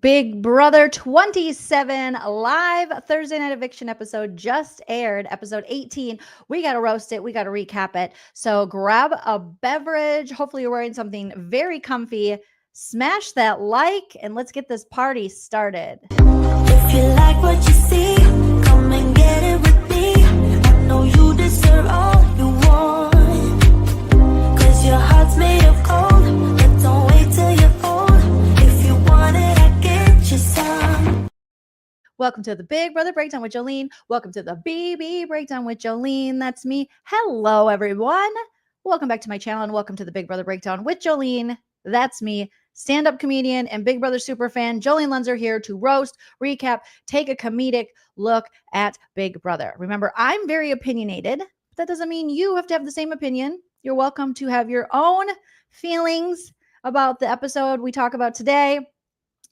Big Brother 27 live Thursday night eviction episode just aired, episode 18. We got to roast it. We got to recap it. So grab a beverage. Hopefully you're wearing something very comfy. Smash that like and let's get this party started. If you like what you see, come and get it with me. I know you deserve all you want, 'cause your heart's made of gold. But don't wait till you're old. If you want it, I get you some. Welcome to the Big Brother Breakdown with Joleen. Welcome to the BB Breakdown with Joleen. That's me. Hello, everyone. Welcome back to my channel and welcome to the Big Brother Breakdown with Joleen. That's me. Stand-up comedian and Big Brother superfan Joleen Lunzer here to roast, recap, take a comedic look at Big Brother. Remember, I'm very opinionated, but that doesn't mean you have to have the same opinion. You're welcome to have your own feelings about the episode we talk about today.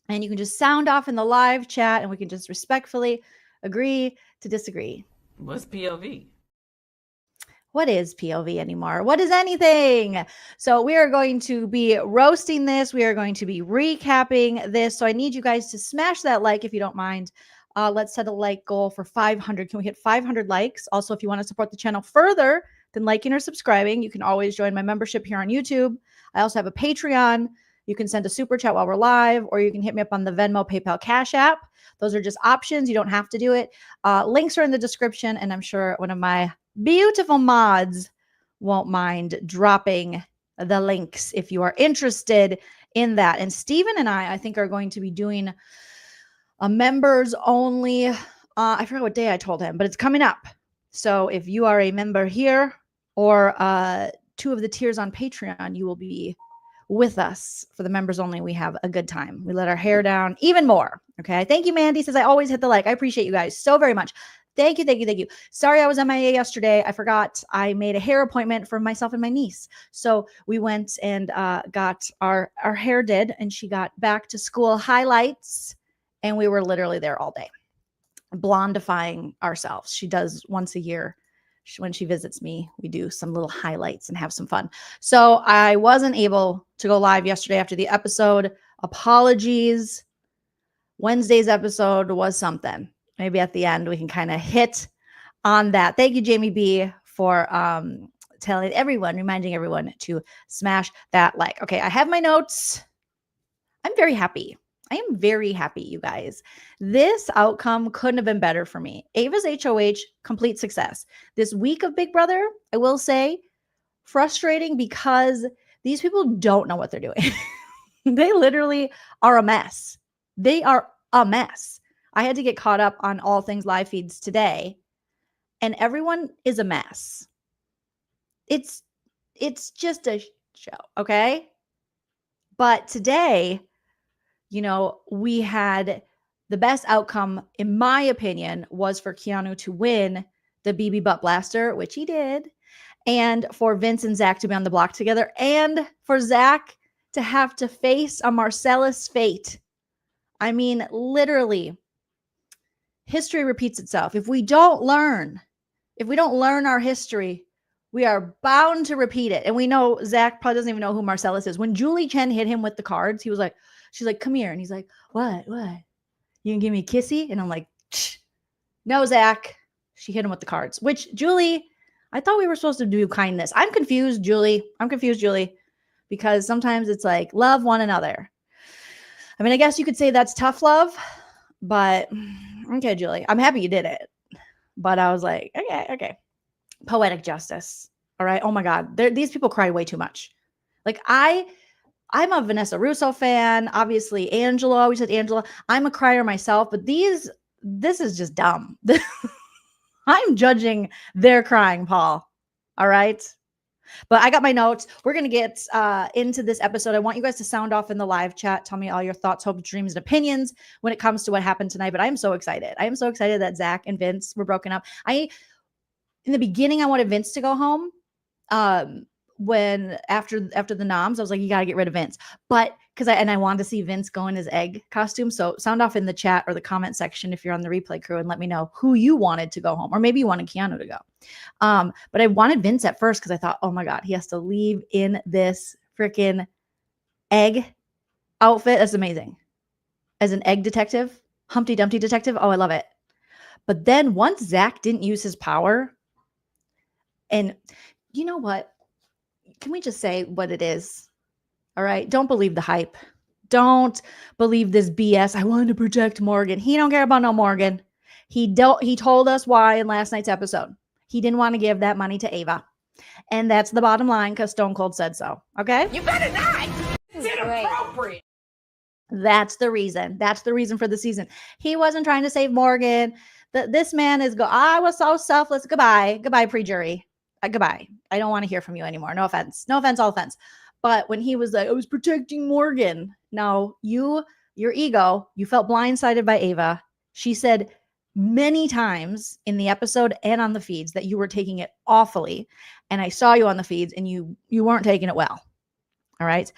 And you can just sound off in the live chat and we can just respectfully agree to disagree. What's POV? What is POV anymore? What is anything? So we are going to be roasting this. We are going to be recapping this. So I need you guys to smash that like if you don't mind. Let's set a like goal for 500. Can we hit 500 likes? Also, if you want to support the channel further than liking or subscribing, you can always join my membership here on YouTube. I also have a Patreon. You can send a super chat while we're live, or you can hit me up on the Venmo, PayPal, Cash App. Those are just options. You don't have to do it. Links are in the description, and I'm sure one of my beautiful mods won't mind dropping the links if you are interested in that. And Steven and I think, are going to be doing a members only. I forgot what day I told him, but it's coming up. So if you are a member here or 2 of the tiers on Patreon, you will be with us for the members only. We have a good time. We let our hair down even more. Okay. Thank you, Mandy. Says I always hit the like. I appreciate you guys so very much. Thank you, thank you, thank you. Sorry, I was MIA yesterday. I forgot I made a hair appointment for myself and my niece. So we went and got our hair did, and she got back to school highlights, and we were literally there all day, blondifying ourselves. She does once a year. When she visits me, we do some little highlights and have some fun. So I wasn't able to go live yesterday after the episode. Apologies. Wednesday's episode was something. Maybe at the end we can kind of hit on that. Thank you, Jamie B, for telling everyone, reminding everyone to smash that like. Okay, I have my notes. I'm very happy. I am very happy, you guys. This outcome couldn't have been better for me. Ava's HOH, complete success. This week of Big Brother, I will say, frustrating because these people don't know what they're doing. They literally are a mess. They are a mess. I had to get caught up on all things live feeds today, and everyone is a mess. It's just a show, okay? But today, you know, we had the best outcome, in my opinion, was for Keanu to win the BB Butt Blaster, which he did, and for Vince and Zach to be on the block together, and for Zach to have to face a Marcellus fate. I mean, literally, history repeats itself. If we don't learn our history, we are bound to repeat it. And we know Zach probably doesn't even know who Marcellus is. When Julie Chen hit him with the cards, he was like, she's like, come here. And he's like, what? You can give me a kissy? And I'm like, no, Zach. She hit him with the cards, which Julie, I thought we were supposed to do kindness. I'm confused, Julie, because sometimes it's like, love one another. I mean, I guess you could say that's tough love, but okay, Julie, I'm happy you did it. But I was like, okay. Poetic justice. All right. Oh my God. These people cry way too much. Like I'm a Vanessa Russo fan. Obviously, Angela. We said Angela. I'm a crier myself, but this is just dumb. I'm judging their crying, Paul. All right. But I got my notes. We're going to get into this episode. I want you guys to sound off in the live chat. Tell me all your thoughts, hopes, dreams, and opinions when it comes to what happened tonight. But I'm so excited. I am so excited that Zach and Vince were broken up. In the beginning, I wanted Vince to go home. When after the noms, I was like, you got to get rid of Vince. But because I wanted to see Vince go in his egg costume. So sound off in the chat or the comment section if you're on the replay crew and let me know who you wanted to go home, or maybe you wanted Keanu to go. But I wanted Vince at first because I thought, oh my God, he has to leave in this freaking egg outfit. That's amazing. as an egg detective, Humpty Dumpty detective. Oh, I love it. But then once Zach didn't use his power, and you know what? Can we just say what it is? All right. Don't believe the hype. Don't believe this BS. I wanted to protect Morgan. He don't care about no Morgan. He told us why in last night's episode. He didn't want to give that money to Ava. And that's the bottom line because Stone Cold said so. Okay? You better not. It's inappropriate. That's the reason. That's the reason for the season. He wasn't trying to save Morgan. This man is I was so selfless. Goodbye. Goodbye, pre-jury. Goodbye. I don't want to hear from you anymore. No offense. No offense, all offense. But when he was like, I was protecting Morgan. No, your ego, you felt blindsided by Ava. She said many times in the episode and on the feeds that you were taking it awfully. And I saw you on the feeds and you weren't taking it well. All right.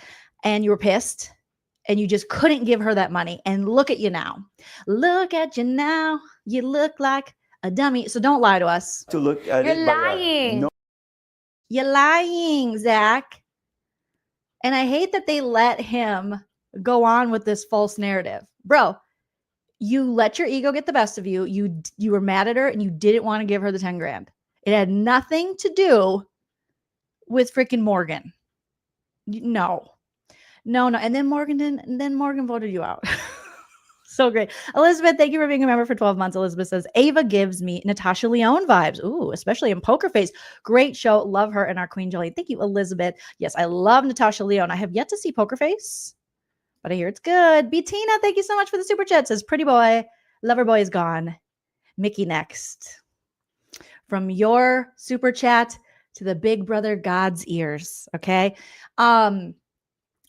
And you were pissed and you just couldn't give her that money. And look at you now. Look at you now. You look like a dummy. So don't lie to us. To look at You're it by lying. no You're lying, Zach. And I hate that they let him go on with this false narrative. Bro, you let your ego get the best of you. You were mad at her and you didn't want to give her the 10 grand. It had nothing to do with freaking Morgan. No. And then Morgan voted you out. So great. Elizabeth, thank you for being a member for 12 months. Elizabeth says, Ava gives me Natasha Lyonne vibes. Ooh, especially in Poker Face. Great show. Love her and our Queen Joleen. Thank you, Elizabeth. Yes, I love Natasha Lyonne. I have yet to see Poker Face, but I hear it's good. Bettina, thank you so much for the super chat. Says, pretty boy. Lover boy is gone. Mickey next. From your super chat to the big brother God's ears. Okay.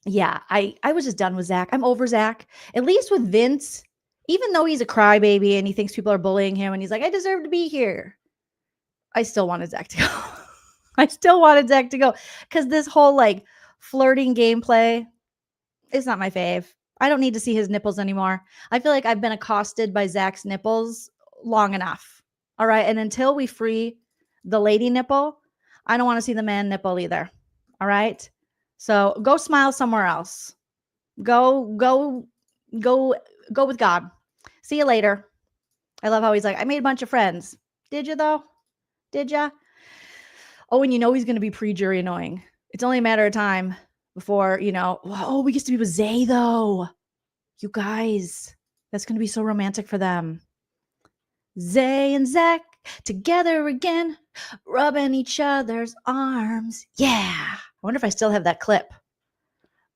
Yeah, I was just done with Zach. I'm over Zach. At least with Vince, even though he's a crybaby and he thinks people are bullying him and he's like, I deserve to be here. I still wanted Zach to go. I still wanted Zach to go because this whole like flirting gameplay is not my fave. I don't need to see his nipples anymore. I feel like I've been accosted by Zach's nipples long enough. All right. And until we free the lady nipple, I don't want to see the man nipple either. All right. So go smile somewhere else. Go with God. See you later. I love how he's like, I made a bunch of friends. Did you though? Did ya? Oh, and you know he's going to be pre-jury annoying. It's only a matter of time before, oh, we get to be with Zay though. You guys, that's going to be so romantic for them. Zay and Zach together again, rubbing each other's arms. Yeah. I wonder if I still have that clip.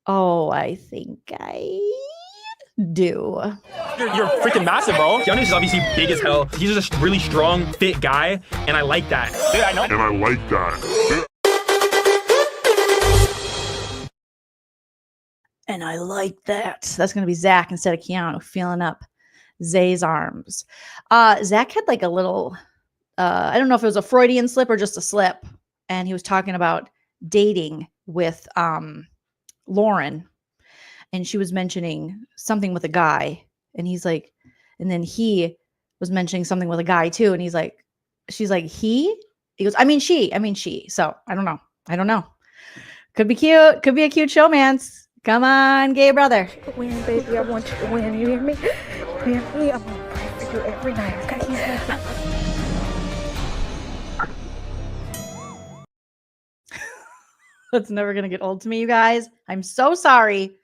Oh, I think I do. You're freaking massive, bro. Giannis is obviously big as hell. He's just a really strong, fit guy, and I like that. Dude, I know. And I like that. And I like that. That's going to be Zach instead of Keanu feeling up Zay's arms. Zach had like a little, I don't know if it was a Freudian slip or just a slip. And he was talking about dating with Lauren. And she was mentioning something with a guy. And he's like, and then he was mentioning something with a guy too. And he's like, she's like, he goes, I mean, she. So I don't know. Could be cute. Could be a cute showmance. Come on, gay brother. Win, baby. I want you to win. You hear me? You hear me? I'm gonna pray for you every night. Okay? That's never going to get old to me, you guys. I'm so sorry,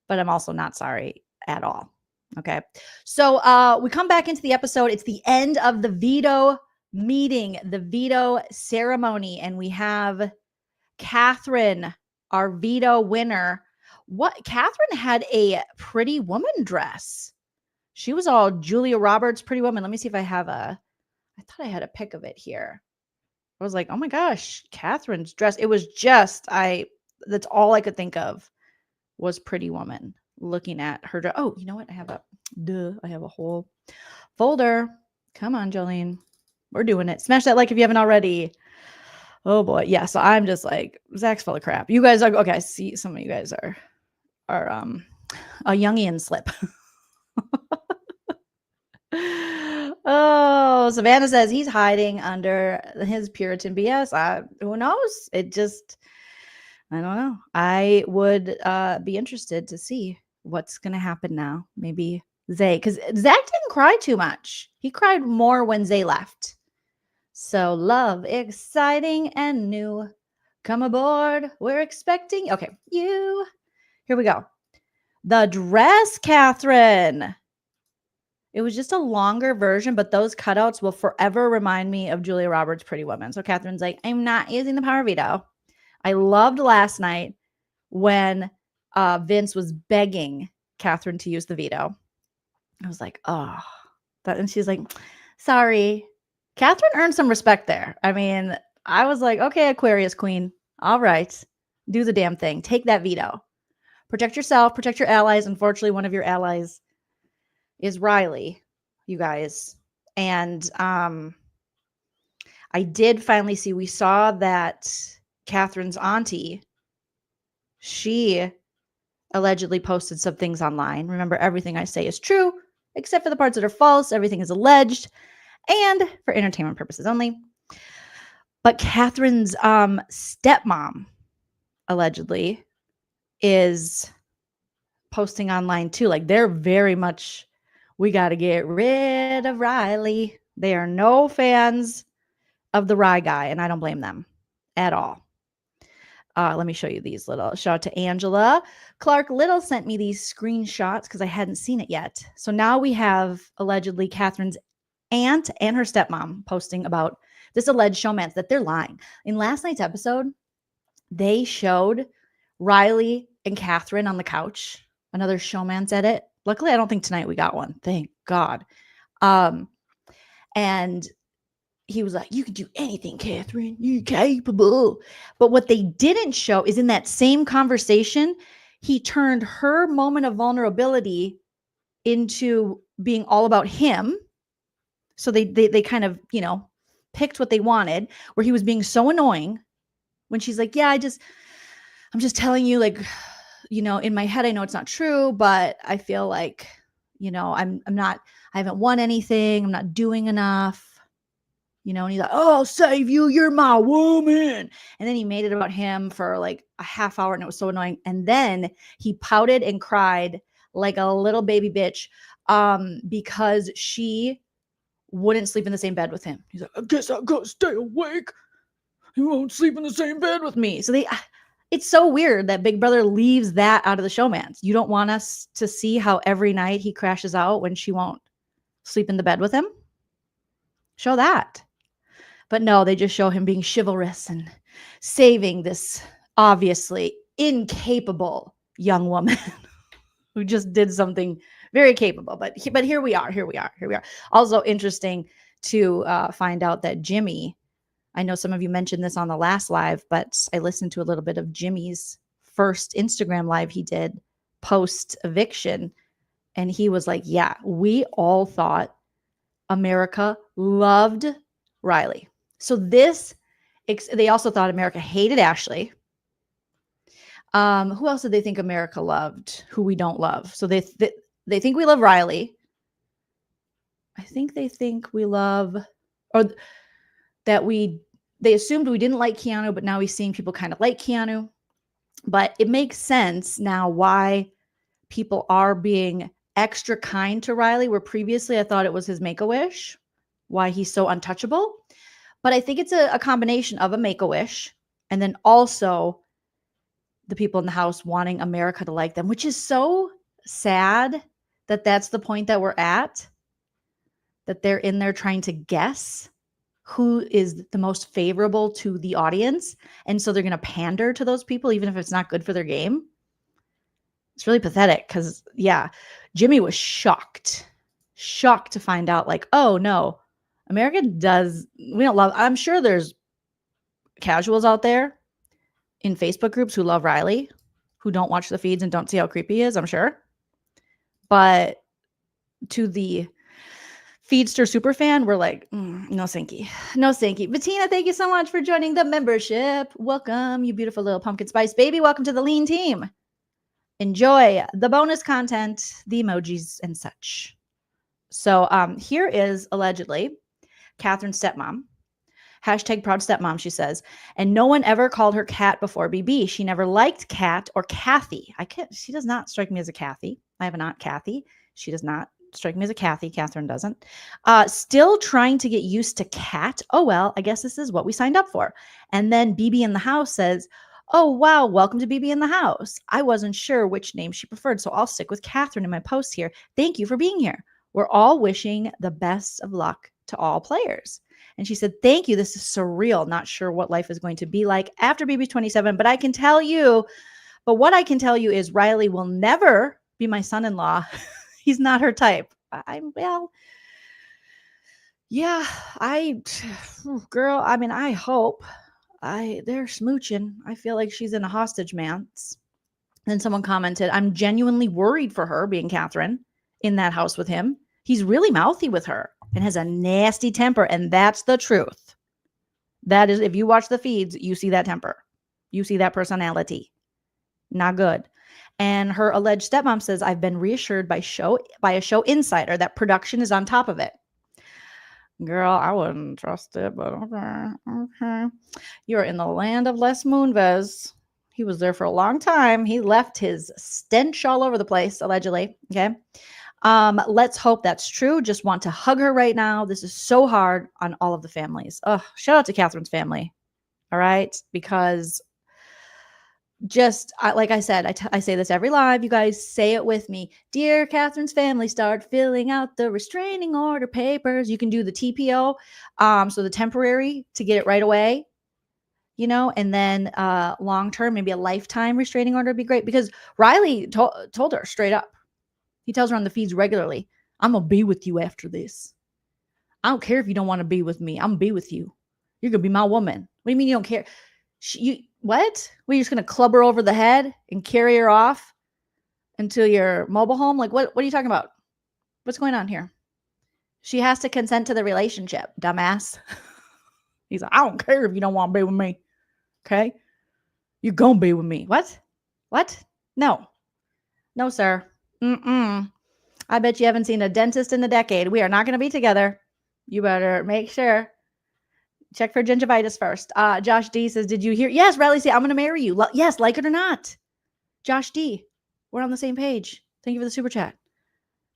but I'm also not sorry at all. Okay. So we come back into the episode. It's the end of the veto meeting, the veto ceremony, and we have Catherine, our veto winner. Catherine had a Pretty Woman dress. She was all Julia Roberts, Pretty Woman. Let me see if I thought I had a pic of it here. I was like, oh my gosh, Catherine's dress. It was just, that's all I could think of was Pretty Woman looking at her dress. Oh, you know what? I have a whole folder. Come on, Jolene. We're doing it. Smash that like if you haven't already. Oh boy. Yeah. So I'm just like, Zach's full of crap. You guys are, okay. I see some of you guys are a Jungian slip. Oh, Savannah says he's hiding under his Puritan BS. Who knows? I don't know. I would be interested to see what's going to happen now? Maybe Zay, because Zach didn't cry too much. He cried more when Zay left. So love, exciting and new. Come aboard. We're expecting. Okay, you. Here we go. The dress, Catherine. It was just a longer version, but those cutouts will forever remind me of Julia Roberts' Pretty Woman. So Catherine's like, I'm not using the power veto. I loved last night when Vince was begging Catherine to use the veto. I was like, oh. And she's like, sorry. Catherine earned some respect there. I mean, I was like, okay, Aquarius Queen. All right. Do the damn thing. Take that veto. Protect yourself. Protect your allies. Unfortunately, one of your allies is Riley, you guys. And I did finally see, we saw that Catherine's auntie, she allegedly posted some things online. Remember, everything I say is true, except for the parts that are false. Everything is alleged and for entertainment purposes only. But Catherine's stepmom, allegedly, is posting online too. Like, they're very much, we got to get rid of Riley. They are no fans of the Rye guy, and I don't blame them at all. Let me show you these little. Shout out to Angela. Clark Little sent me these screenshots because I hadn't seen it yet. So now we have allegedly Catherine's aunt and her stepmom posting about this alleged showmance that they're lying. In last night's episode, they showed Riley and Catherine on the couch. Another showmance edit. Luckily, I don't think tonight we got one. Thank God. And he was like, you can do anything, Catherine. You're capable. But what they didn't show is in that same conversation, he turned her moment of vulnerability into being all about him. So they kind of, you know, picked what they wanted, where he was being so annoying when she's like, yeah, I'm just telling you, like, you know, in my head, I know it's not true, but I feel like, you know, I haven't won anything. I'm not doing enough. You know, and he's like, oh, I'll save you. You're my woman. And then he made it about him for like a half hour, and it was so annoying. And then he pouted and cried like a little baby bitch because she wouldn't sleep in the same bed with him. He's like, I guess I'll go stay awake. You won't sleep in the same bed with me. So it's so weird that Big Brother leaves that out of the showmance. You don't want us to see how every night he crashes out when she won't sleep in the bed with him? Show that. But no, they just show him being chivalrous and saving this obviously incapable young woman who just did something very capable. But here we are. Also interesting to find out that Jimmy, I know some of you mentioned this on the last live, but I listened to a little bit of Jimmy's first Instagram live he did post eviction. And he was like, yeah, we all thought America loved Riley. So they also thought America hated Ashley. Who else did they think America loved, who we don't love? So they think we love Riley. I think they think we love, or that they assumed we didn't like Keanu, but now we're seeing people kind of like Keanu. But it makes sense now why people are being extra kind to Riley, where previously I thought it was his Make-A-Wish, why he's so untouchable. But I think it's a combination of a Make-A-Wish and then also the people in the house wanting America to like them, which is so sad that that's the point that we're at, that they're in there trying to guess who is the most favorable to the audience. And so they're going to pander to those people, even if it's not good for their game. It's really pathetic because, yeah, Jimmy was shocked to find out, like, oh, no, America we don't love, I'm sure there's casuals out there in Facebook groups who love Riley, who don't watch the feeds and don't see how creepy he is, I'm sure. But to the Feedster super fan, we're like, no thanky. No thanky. Bettina, thank you so much for joining the membership. Welcome, you beautiful little pumpkin spice baby. Welcome to the lean team. Enjoy the bonus content, the emojis and such. So here is allegedly Catherine's stepmom Hashtag proud stepmom, she says. And no one ever called her Kat before BB. She never liked Kat or Kathy. She does not strike me as a Kathy. I have an aunt Kathy. She does not strike me as a Kathy. Catherine doesn't. Still trying to get used to Kat. Oh, well, I guess this is what we signed up for. And then BB in the house says, oh, wow, welcome to BB in the house. I wasn't sure which name she preferred, so I'll stick with Catherine in my post here. Thank you for being here. We're all wishing the best of luck to all players. And she said, thank you. This is surreal. Not sure what life is going to be like after BB 27, but what I can tell you is Riley will never be my son-in-law. He's not her type. Girl, I mean, I hope they're smooching. I feel like she's in a hostage manse. Then someone commented, I'm genuinely worried for her being Catherine in that house with him. He's really mouthy with her and has a nasty temper. And that's the truth. That is, if you watch the feeds, you see that temper. You see that personality. Not good. And her alleged stepmom says, I've been reassured by a show insider that production is on top of it. Girl, I wouldn't trust it, but okay. You're in the land of Les Moonves. He was there for a long time. He left his stench all over the place, allegedly. Okay. Let's hope that's true. Just want to hug her right now. This is so hard on all of the families. Shout out to Catherine's family. All right. Because like I said, I say this every live. You guys say it with me. Dear Catherine's family, start filling out the restraining order papers. You can do the TPO, so the temporary to get it right away, and then long-term, maybe a lifetime restraining order would be great because Riley told her straight up. He tells her on the feeds regularly, I'm going to be with you after this. I don't care if you don't want to be with me. I'm going to be with you. You're going to be my woman. What do you mean you don't care? What? We're just going to club her over the head and carry her off until your mobile home? Like, what are you talking about? What's going on here? She has to consent to the relationship, dumbass. He's like, I don't care if you don't want to be with me. Okay? You're going to be with me. What? No, sir. I bet you haven't seen a dentist in a decade. We are not going to be together. You better make sure. Check for gingivitis first. Josh D says, did you hear? Yes, Riley said, I'm going to marry you. Yes, like it or not. Josh D, we're on the same page. Thank you for the super chat.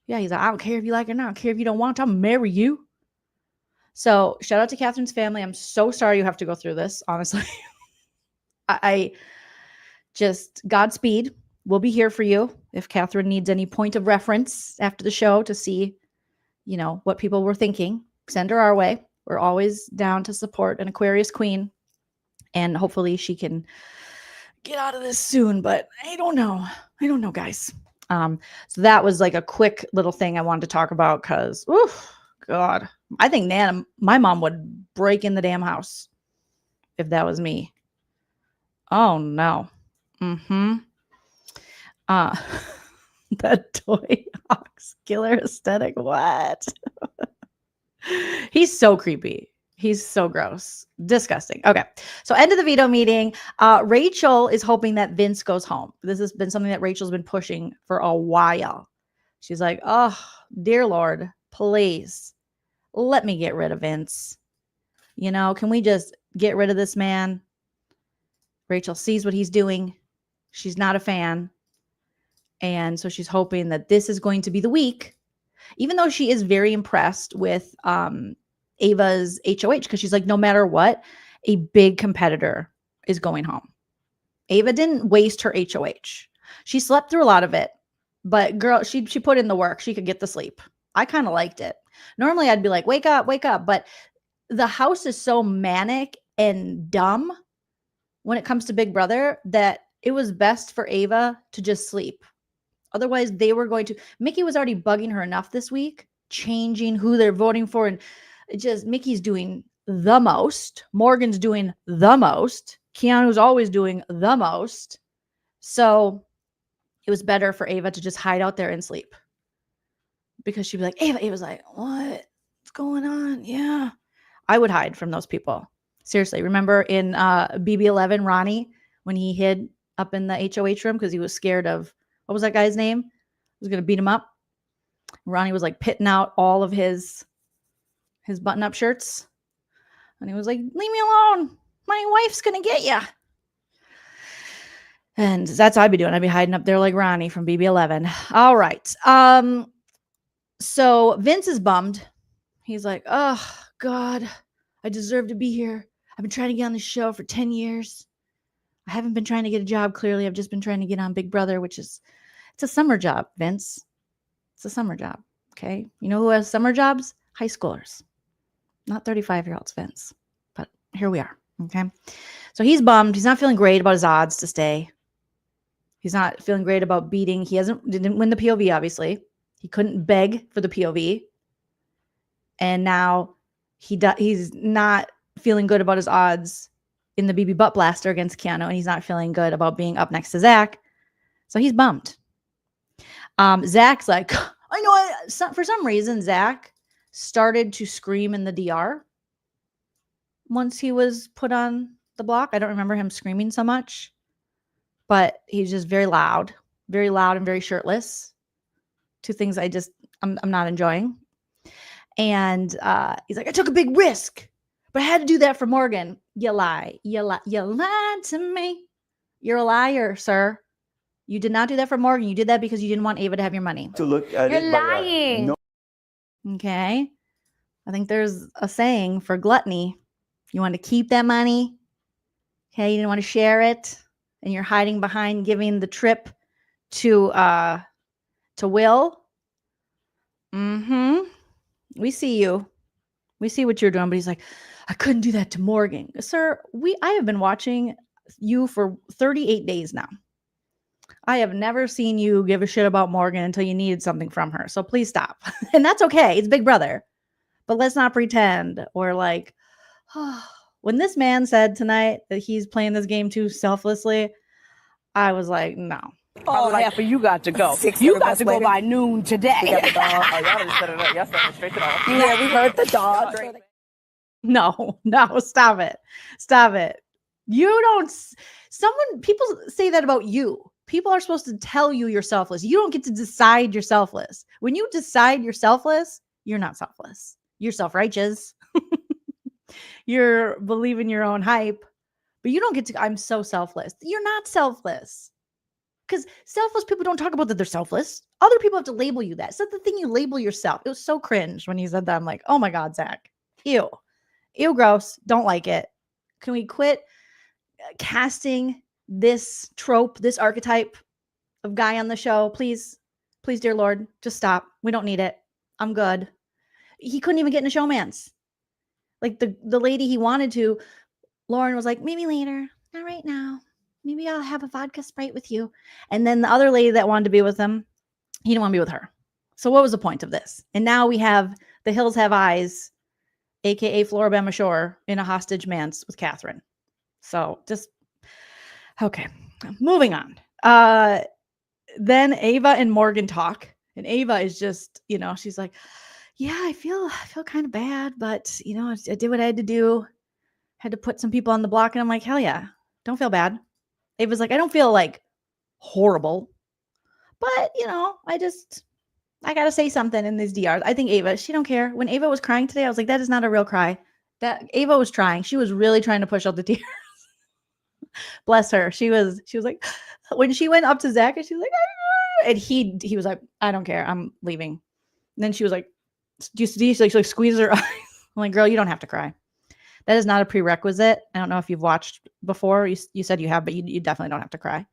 Yeah, he's like, I don't care if you like it or not. I don't care if you don't want to. I'll marry you. So shout out to Catherine's family. I'm so sorry you have to go through this, honestly. I just, Godspeed. We'll be here for you if Catherine needs any point of reference after the show to see, what people were thinking. Send her our way. We're always down to support an Aquarius queen. And hopefully she can get out of this soon. But I don't know. Guys. So that was like a quick little thing I wanted to talk about because, God, I think my mom would break in the damn house if that was me. Oh, no. That toy ox killer aesthetic. What? He's so creepy. He's so gross. Disgusting. Okay. So end of the veto meeting. Rachel is hoping that Vince goes home. This has been something that Rachel's been pushing for a while. She's like, oh, dear Lord, please let me get rid of Vince. Can we just get rid of this man? Rachel sees what he's doing. She's not a fan. And so she's hoping that this is going to be the week, even though she is very impressed with Ava's HOH, because she's like, no matter what, a big competitor is going home. Ava didn't waste her HOH. She slept through a lot of it, but girl, she put in the work. She could get the sleep. I kind of liked it. Normally I'd be like, wake up, but the house is so manic and dumb when it comes to Big Brother that it was best for Ava to just sleep. Otherwise, they were going to. Mickey was already bugging her enough this week, changing who they're voting for. And Mickey's doing the most. Morgan's doing the most. Keanu's always doing the most. So it was better for Ava to just hide out there and sleep. Because she'd be like, Ava's like, what's going on? Yeah. I would hide from those people. Seriously. Remember in BB11, Ronnie, when he hid up in the HOH room because he was scared of, what was that guy's name? He was going to beat him up. Ronnie was like pitting out all of his button-up shirts. And he was like, leave me alone. My wife's going to get you. And that's what I'd be doing. I'd be hiding up there like Ronnie from BB11. All right. So Vince is bummed. He's like, oh, God, I deserve to be here. I've been trying to get on the show for 10 years. I haven't been trying to get a job, clearly. I've just been trying to get on Big Brother, it's a summer job, Vince. It's a summer job, okay? You know who has summer jobs? High schoolers. Not 35-year-olds, Vince. But here we are, okay? So he's bummed. He's not feeling great about his odds to stay. He's not feeling great about beating. He didn't win the POV, obviously. He couldn't beg for the POV. And now he's not feeling good about his odds in the BB Butt Blaster against Keanu, and he's not feeling good about being up next to Zach. So he's bummed. Zach's like, I know, for some reason, Zach started to scream in the DR once he was put on the block. I don't remember him screaming so much, but he's just very loud and very shirtless. Two things I'm not enjoying. And he's like, I took a big risk, but I had to do that for Morgan. You lie. You lied to me. You're a liar, sir. You did not do that for Morgan. You did that because you didn't want Ava to have your money. To look at You're it, lying. no. Okay. I think there's a saying for gluttony. You want to keep that money. Okay. You didn't want to share it. And you're hiding behind giving the trip to Will. We see you. We see what you're doing. But he's like, I couldn't do that to Morgan. Sir, I have been watching you for 38 days now. I have never seen you give a shit about Morgan until you needed something from her. So please stop. And that's okay. It's Big Brother. But let's not pretend or like, oh. When this man said tonight that he's playing this game too selflessly, I was like, no. Oh, half of you got to go. You got to go by noon today. Y'all just set it up. Y'all set it straight to the Yeah, we heard the dog. No, stop it. Stop it. People say that about you. People are supposed to tell you you're selfless. You don't get to decide you're selfless. When you decide you're selfless, you're not selfless. You're self-righteous. You're believing your own hype, but you don't get to, I'm so selfless. You're not selfless. Because selfless people don't talk about that they're selfless. Other people have to label you that. It's not the thing you label yourself. It was so cringe when he said that. I'm like, oh my God, Zach. Ew. Ew, gross. Don't like it. Can we quit casting this trope, this archetype of guy on the show? Please, please, dear Lord, just stop. We don't need it. I'm good. He couldn't even get into Showmance. Like the lady he wanted to, Lauren was like, maybe later, not right now. Maybe I'll have a vodka Sprite with you. And then the other lady that wanted to be with him, he didn't want to be with her. So what was the point of this? And now we have The Hills Have Eyes, aka Floribama Shore, in a hostage manse with Catherine. So just, okay, moving on. Then Ava and Morgan talk. And Ava is just, she's like, yeah, I feel kind of bad, but I did what I had to do. Had to put some people on the block, and I'm like, hell yeah, don't feel bad. Ava's like, I don't feel like horrible, but I gotta say something in these DRs. I think Ava, she don't care. When Ava was crying today, I was like, that is not a real cry. That Ava was trying. She was really trying to push out the tears. Bless her. She was like, when she went up to Zach, and she was like, ah, and he was like, I don't care, I'm leaving. And then she was like, do you see? She like squeezes her eyes. I'm like, girl, you don't have to cry. That is not a prerequisite. I don't know if you've watched before. You said you have, but you definitely don't have to cry.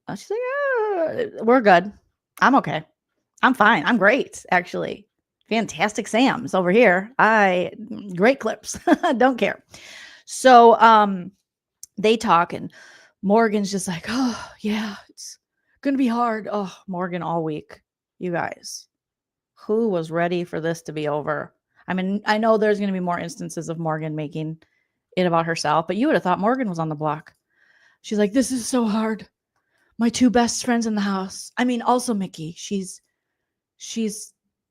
She's like, we're good. I'm okay. I'm fine. I'm great, actually. Fantastic Sam's over here. Great clips. Don't care. So they talk, and Morgan's just like, oh, yeah, it's going to be hard. Oh, Morgan all week. You guys. Who was ready for this to be over? I mean, I know there's going to be more instances of Morgan making it about herself, but you would have thought Morgan was on the block. She's like, this is so hard. My two best friends in the house. I mean, also Mickey. She's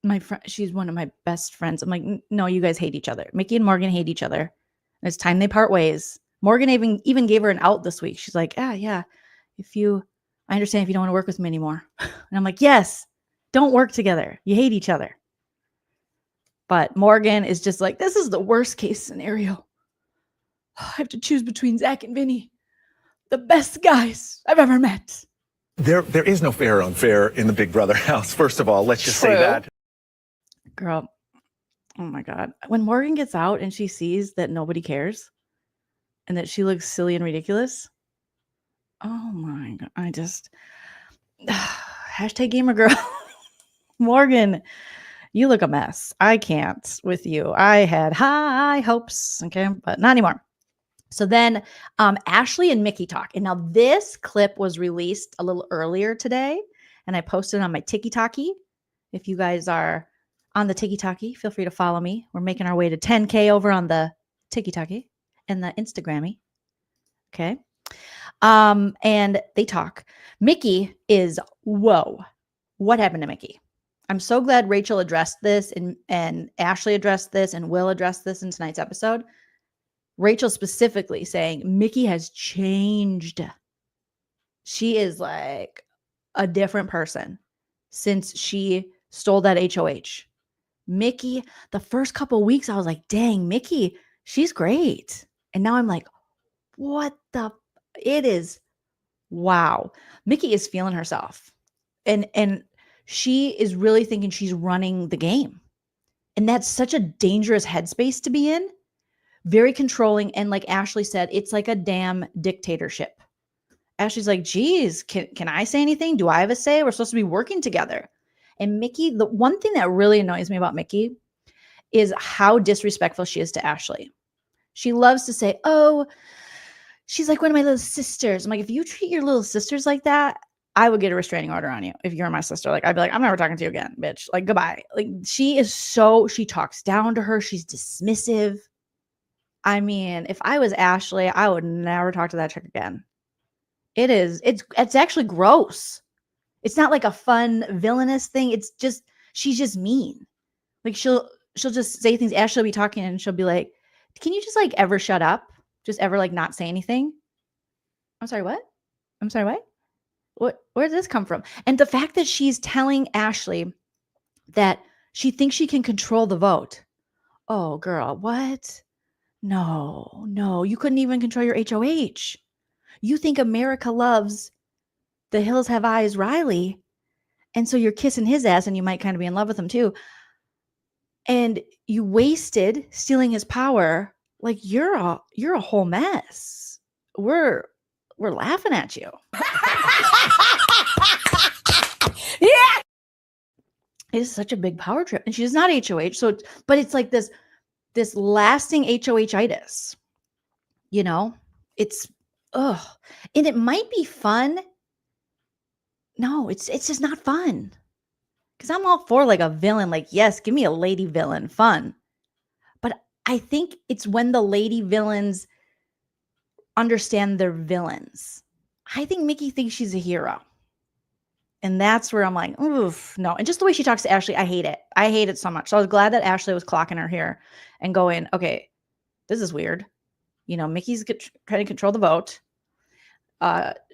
my friend. She's one of my best friends. I'm like, no, you guys hate each other. Mickey and Morgan hate each other. And it's time they part ways. Morgan even gave her an out this week. She's like, yeah, I understand if you don't want to work with me anymore. And I'm like, yes. Don't work together. You hate each other. But Morgan is just like, this is the worst case scenario. I have to choose between Zach and Vinny, the best guys I've ever met. There is no fair or unfair in the Big Brother house. First of all, let's just say that. Girl, oh my God. When Morgan gets out and she sees that nobody cares and that she looks silly and ridiculous, oh my God. I just, hashtag gamer girl. Morgan, you look a mess. I can't with you. I had high hopes, okay, but not anymore. So then Ashley and Mickey talk. And now this clip was released a little earlier today, and I posted on my TikToky. If you guys are on the TikToky, feel free to follow me. We're making our way to 10K over on the TikToky and the Instagrammy. Okay. And they talk. Mickey is, whoa, what happened to Mickey? I'm so glad Rachel addressed this and Ashley addressed this and Will addressed this in tonight's episode. Rachel specifically saying Mickey has changed. She is like a different person since she stole that HOH. Mickey, the first couple of weeks, I was like, dang, Mickey, she's great. And now I'm like, what the? It is, wow. Mickey is feeling herself. And she is really thinking she's running the game. And that's such a dangerous headspace to be in. Very controlling. And like Ashley said, it's like a damn dictatorship. Ashley's like, geez, can I say anything? Do I have a say? We're supposed to be working together. And Mickey, the one thing that really annoys me about Mickey is how disrespectful she is to Ashley. She loves to say, oh, she's like one of my little sisters. I'm like, if you treat your little sisters like that, I would get a restraining order on you. If you're my sister, like I'd be like, I'm never talking to you again, bitch. Like, goodbye. Like she talks down to her. She's dismissive. I mean, if I was Ashley, I would never talk to that chick again. It's actually gross. It's not like a fun villainous thing. It's just, she's just mean. Like she'll just say things. Ashley will be talking and she'll be like, can you just like ever shut up? Just ever like not say anything? I'm sorry, what? I'm sorry, what? Where did this come from? And the fact that she's telling Ashley that she thinks she can control the vote. Oh, girl, what? No, you couldn't even control your HOH. You think America loves the Hills Have Eyes Riley, and so you're kissing his ass, and you might kind of be in love with him too. And you wasted stealing his power. Like you're a whole mess. We're laughing at you. Yeah. It's such a big power trip, and she's not HOH. So, but it's like this lasting HOH-itis. You know, it's and it might be fun. No, it's just not fun. Because I'm all for like a villain. Like, yes, give me a lady villain, fun. But I think it's when the lady villains understand they're villains. I think Mickey thinks she's a hero. And that's where I'm like, oof, no. And just the way she talks to Ashley, I hate it. I hate it so much. So I was glad that Ashley was clocking her here and going, okay, this is weird. You know, Mickey's trying to control the vote.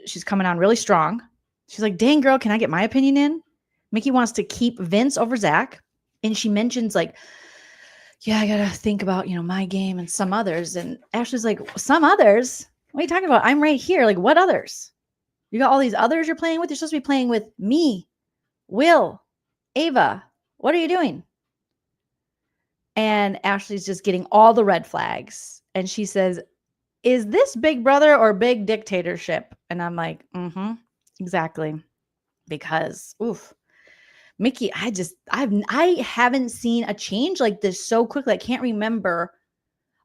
She's coming on really strong. She's like, dang, girl, can I get my opinion in? Mickey wants to keep Vince over Zach. And she mentions like, yeah, I got to think about, my game and some others. And Ashley's like, some others? What are you talking about? I'm right here. Like, what others? You got all these others you're playing with? You're supposed to be playing with me, Will, Ava. What are you doing? And Ashley's just getting all the red flags. And she says, is this Big Brother or big dictatorship? And I'm like, exactly. Because, Mickey, I haven't seen a change like this so quickly. I can't remember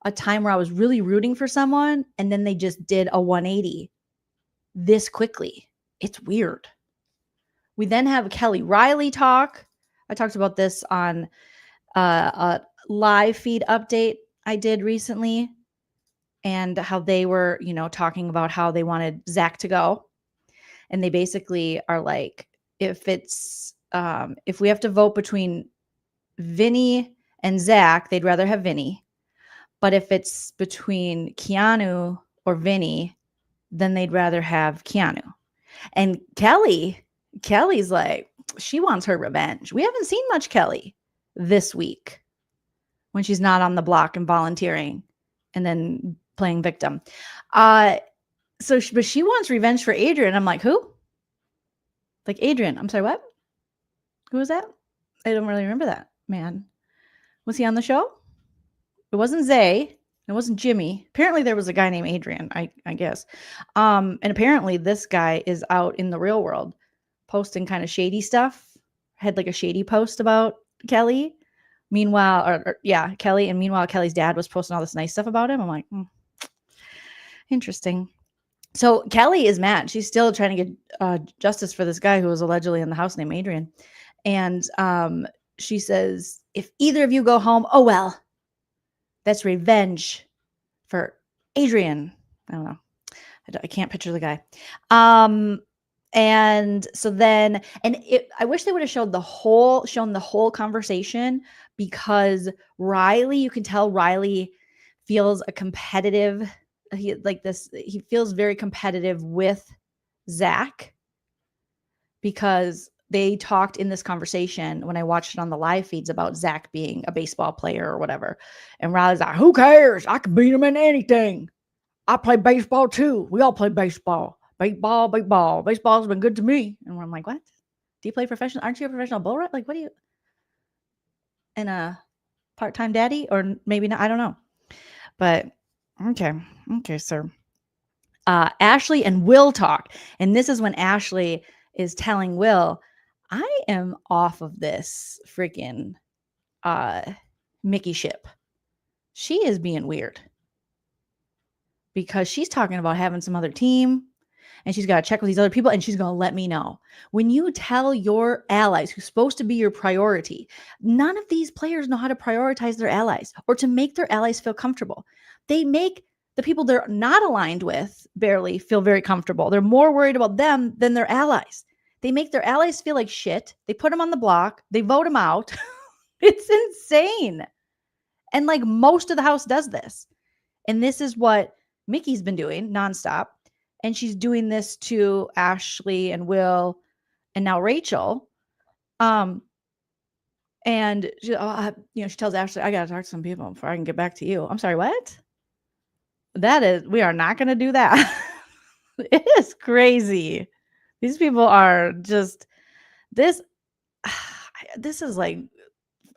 a time where I was really rooting for someone and then they just did a 180 this quickly. It's weird. We then have Kelly Riley talk. I talked about this on a live feed update I did recently and how they were, talking about how they wanted Zach to go. And they basically are like, if we have to vote between Vinny and Zach, they'd rather have Vinny. But if it's between Keanu or Vinny, then they'd rather have Keanu. And Kelly's like, she wants her revenge. We haven't seen much Kelly this week. when she's not on the block and volunteering and then playing victim. But she wants revenge for Adrian. I'm like, who? Like Adrian. I'm sorry, what? Who was that? I don't really remember that man. Was he on the show? It wasn't Zay. It wasn't Jimmy. Apparently there was a guy named Adrian, I guess. And apparently this guy is out in the real world posting kind of shady stuff. Had like a shady post about Kelly. Meanwhile, Kelly. And meanwhile, Kelly's dad was posting all this nice stuff about him. I'm like, interesting. So Kelly is mad. She's still trying to get justice for this guy who was allegedly in the house named Adrian. And she says, if either of you go home, oh, well, that's revenge for Adrian. I don't know. I can't picture the guy. And so then, I wish they would have shown the whole conversation, because Riley, you can tell Riley feels a competitive, he feels very competitive with Zach, because they talked in this conversation when I watched it on the live feeds about Zach being a baseball player or whatever. And Riley's like, who cares? I can beat him in anything. I play baseball too. We all play baseball. Baseball. Baseball's been good to me. And I'm like, what? Do you play professional? Aren't you a professional bull rider? Like, what do you? And a part-time daddy? Or maybe not. I don't know. But okay. Okay, sir. Ashley and Will talk. And this is when Ashley is telling Will, I am off of this freaking Mickey ship. She is being weird, because she's talking about having some other team, and she's got to check with these other people, and she's going to let me know. When you tell your allies, who's supposed to be your priority, none of these players know how to prioritize their allies or to make their allies feel comfortable. They make the people they're not aligned with barely feel very comfortable. They're more worried about them than their allies. They make their allies feel like shit. They put them on the block. They vote them out. It's insane. And like most of the house does this. And this is what Mickey's been doing nonstop. And she's doing this to Ashley and Will and now Rachel. And she tells Ashley, I got to talk to some people before I can get back to you. I'm sorry, what? We are not going to do that. It is crazy. These people are just this is like,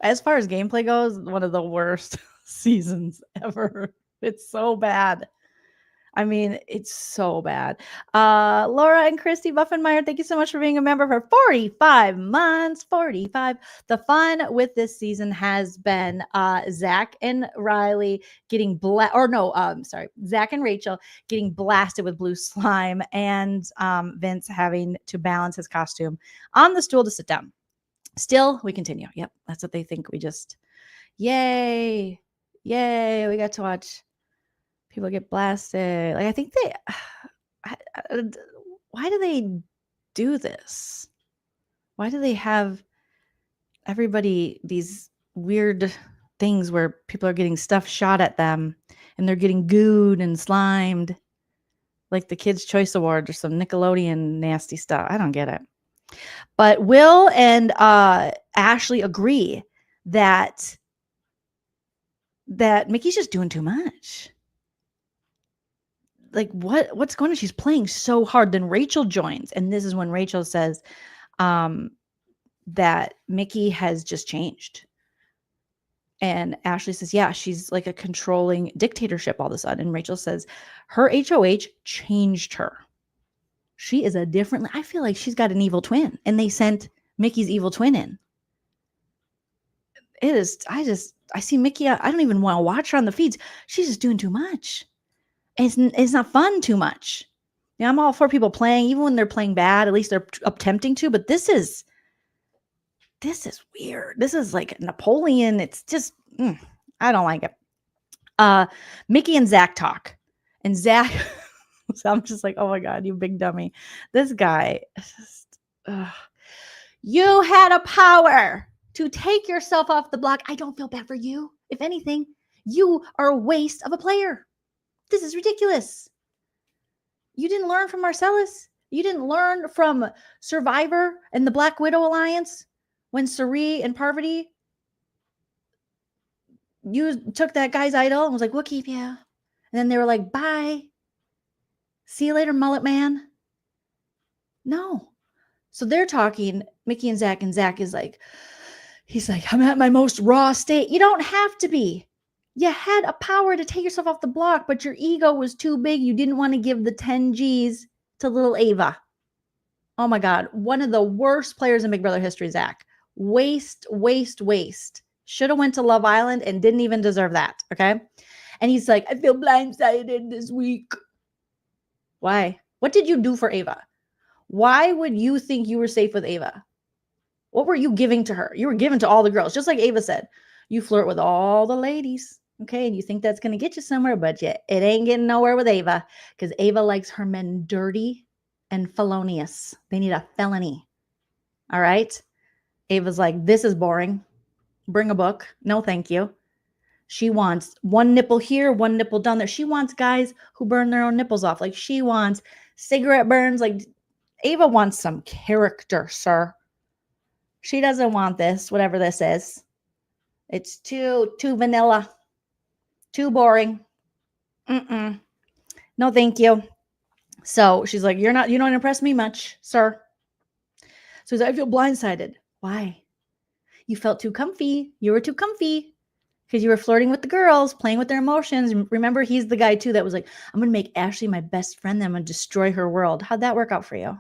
as far as gameplay goes, one of the worst seasons ever. It's so bad. I mean, it's so bad. Laura and Christy Buffenmeyer, thank you so much for being a member for 45 months. 45. The fun with this season has been Zach and Riley getting Zach and Rachel getting blasted with blue slime, and Vince having to balance his costume on the stool to sit down. Still, we continue. Yep, that's what they think. We just, yay, we got to watch people get blasted. Like, I think why do they do this? Why do they have everybody these weird things where people are getting stuff shot at them and they're getting gooed and slimed, like the Kids' Choice Awards or some Nickelodeon nasty stuff? I don't get it. But Will and Ashley agree that Mickey's just doing too much. Like, what's going on? She's playing so hard. Then Rachel joins, and this is when Rachel says that Mickey has just changed. And Ashley says, yeah, she's like a controlling dictatorship all of a sudden. And Rachel says her HOH changed her. She is a different, I feel like she's got an evil twin, and they sent Mickey's evil twin in. It is, I see Mickey, I don't even want to watch her on the feeds. She's just doing too much. It's not fun too much. Yeah, I'm all for people playing, even when they're playing bad, at least they're attempting to, but this is weird. This is like Napoleon. It's just, I don't like it. Mickey and Zach talk, and Zach, so I'm just like, oh my God, you big dummy. This guy, you had a power to take yourself off the block. I don't feel bad for you. If anything, you are a waste of a player. This is ridiculous. You didn't learn from Marcellus. You didn't learn from Survivor and the Black Widow Alliance when Sari and Parvati took that guy's idol and was like, we'll keep you. And then they were like, bye. See you later, mullet man. No. So they're talking, Mickey and Zach is like, he's like, I'm at my most raw state. You don't have to be. You had a power to take yourself off the block, but your ego was too big. You didn't want to give the 10 G's to little Ava. Oh my God. One of the worst players in Big Brother history, Zach. Waste. Should have went to Love Island and didn't even deserve that. Okay. And he's like, I feel blindsided this week. Why? What did you do for Ava? Why would you think you were safe with Ava? What were you giving to her? You were giving to all the girls. Just like Ava said, you flirt with all the ladies. Okay. And you think that's going to get you somewhere, but it ain't getting nowhere with Ava because Ava likes her men dirty and felonious. They need a felony. All right. Ava's like, this is boring. Bring a book. No, thank you. She wants one nipple here, one nipple down there. She wants guys who burn their own nipples off. Like she wants cigarette burns. Like Ava wants some character, sir. She doesn't want this, whatever this is. It's too vanilla. Too boring. No, thank you. So she's like, you don't impress me much, sir. So he's like, I feel blindsided. Why? You felt too comfy. You were too comfy because you were flirting with the girls, playing with their emotions. Remember, he's the guy too that was like, I'm going to make Ashley my best friend. Then I'm going to destroy her world. How'd that work out for you?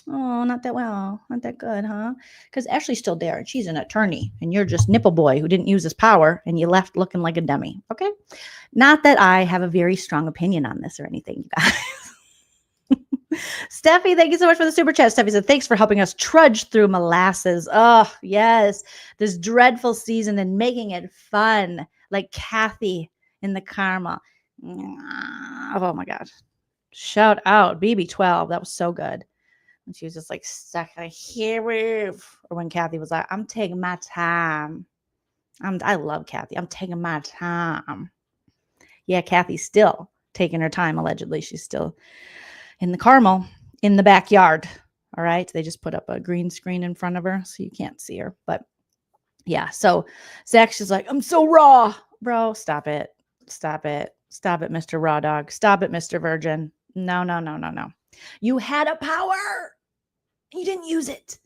Oh, not that well. Not that good, huh? Because Ashley's still there and she's an attorney and you're just nipple boy who didn't use his power and you left looking like a dummy. Okay. Not that I have a very strong opinion on this or anything, you guys. Steffi, thank you so much for the super chat. Steffi said, thanks for helping us trudge through molasses. Oh, yes. This dreadful season and making it fun. Like Kathy in the caramel. Oh my God. Shout out BB12. That was so good. And she was just like stuck here. Or when Kathy was like, I'm taking my time. I love Kathy. I'm taking my time. Yeah, Kathy's still taking her time, allegedly. She's still in the caramel in the backyard. All right. They just put up a green screen in front of her so you can't see her. But yeah. So Zach's just like, I'm so raw. Bro, stop it. Stop it. Stop it, Mr. Raw Dog. Stop it, Mr. Virgin. No. You had a power. You didn't use it.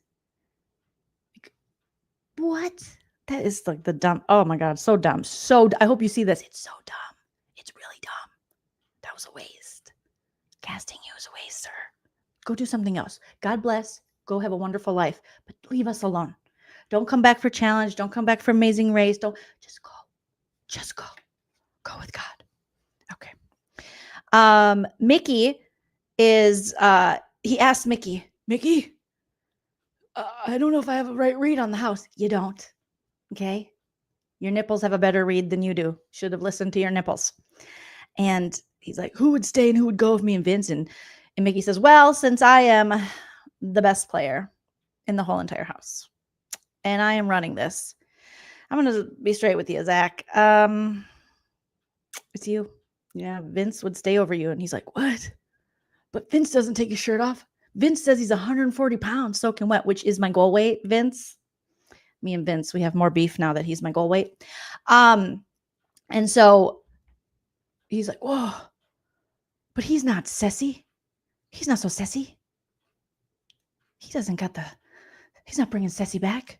What? That is like the dumb. Oh my God. So dumb. I hope you see this. It's so dumb. It's really dumb. That was a waste. Casting you is a waste, sir. Go do something else. God bless. Go have a wonderful life. But leave us alone. Don't come back for challenge. Don't come back for Amazing Race. Don't. Just go. Just go. Go with God. Okay. Mickey is, he asked Mickey, I don't know if I have a right read on the house. You don't. Okay. Your nipples have a better read than you do. Should have listened to your nipples. And he's like, who would stay and who would go with me and Vince? And Mickey says, well, since I am the best player in the whole entire house and I am running this, I'm going to be straight with you, Zach. It's you. Yeah, Vince would stay over you. And he's like, what? But Vince doesn't take his shirt off. Vince says he's 140 pounds soaking wet, which is my goal weight, Vince. Me and Vince, we have more beef now that he's my goal weight. And so he's like, whoa, but he's not sassy. He's not so sassy. He's not bringing sassy back.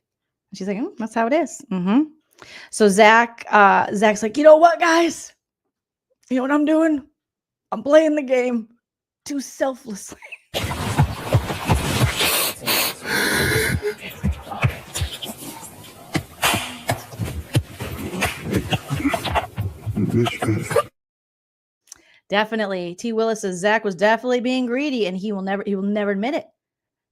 And she's like, that's how it is. Mm-hmm. So Zach's like, you know what, guys? You know what I'm doing? I'm playing the game too selflessly. Definitely. T. Willis says Zach was definitely being greedy and he will never admit it.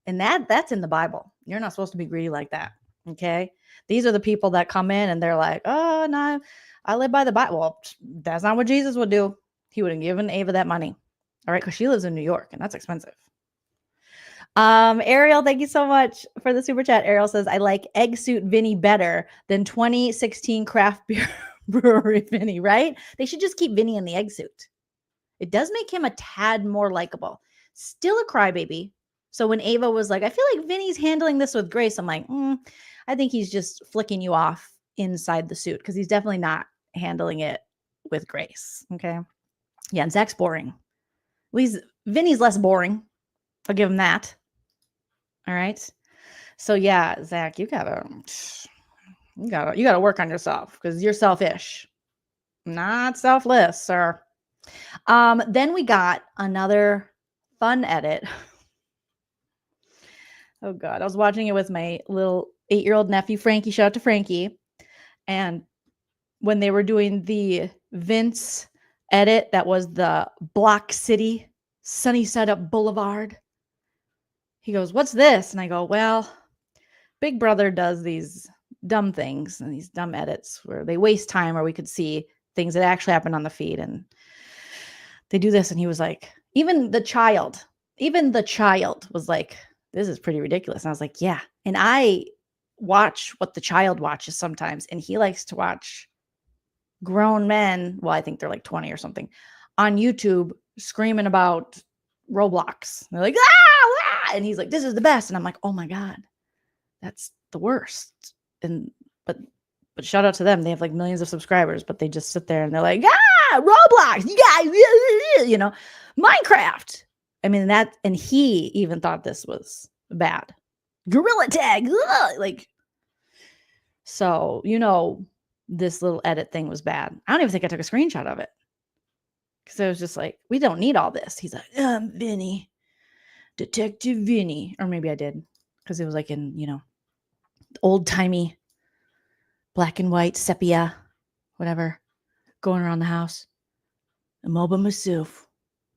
And that's in the Bible. You're not supposed to be greedy like that. Okay. These are the people that come in and they're like, oh, no, I live by the Bible. Well, that's not what Jesus would do. He would have given Ava that money. All right. Because she lives in New York and that's expensive. Ariel, thank you so much for the super chat. Ariel says, I like Egg Suit Vinny better than 2016 craft beer brewery Vinny, right? They should just keep Vinny in the egg suit. It does make him a tad more likable. Still a crybaby. So when Ava was like, I feel like Vinny's handling this with grace, I'm like, I think he's just flicking you off inside the suit because he's definitely not handling it with grace. Okay. Yeah. And Zach's boring. At least Vinny's less boring. I'll give him that. All right. So yeah, Zach, you gotta work on yourself because you're selfish, not selfless, sir. Then we got another fun edit. Oh God, I was watching it with my little 8-year-old nephew, Frankie. Shout out to Frankie. And when they were doing the Vince edit, that was the Block City, Sunny Side Up Boulevard. He goes, "What's this?" And I go, "Well, Big Brother does these dumb things and these dumb edits where they waste time where we could see things that actually happened on the feed. And they do this." And he was like, even the child was like, "This is pretty ridiculous." And I was like, yeah. And I watch what the child watches sometimes. And he likes to watch grown men. Well, I think they're like 20 or something on YouTube screaming about Roblox. They're like, ah! And he's like, "This is the best." And I'm like, oh my God, that's the worst. And, but shout out to them. They have like millions of subscribers, but they just sit there and they're like, ah, Roblox, you guys, you know, Minecraft. I mean, that, and he even thought this was bad. Gorilla tag, like, so, you know, this little edit thing was bad. I don't even think I took a screenshot of it because I was just like, we don't need all this. He's like, Vinny, Detective Vinny. Or maybe I did because it was like in, you know, old timey black and white sepia, whatever, going around the house. I'm all by myself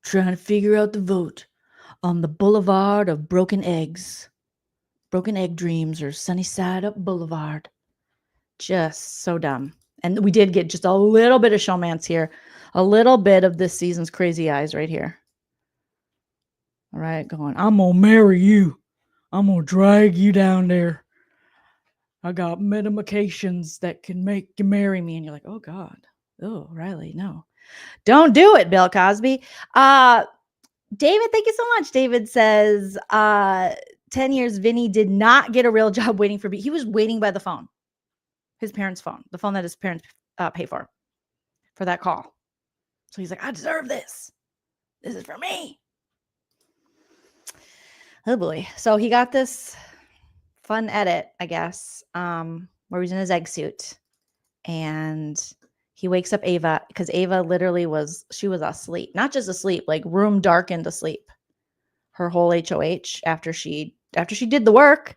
trying to figure out the vote on the boulevard of broken eggs. Broken egg dreams or Sunny Side Up Boulevard. Just so dumb. And we did get just a little bit of Showmance here. A little bit of this season's crazy eyes right here. All right, going, "I'm going to marry you. I'm going to drag you down there. I got medications that can make you marry me." And you're like, oh God. Oh, Riley, no. Don't do it, Bill Cosby. David, thank you so much. David says, 10 years, Vinny did not get a real job waiting for me. He was waiting by the phone. His parents' phone. The phone that his parents pay for that call. So he's like, I deserve this. This is for me. Oh boy. So he got this fun edit, I guess, where he's in his egg suit. And he wakes up Ava because Ava literally she was asleep. Not just asleep, like room darkened asleep. Her whole HOH after she did the work.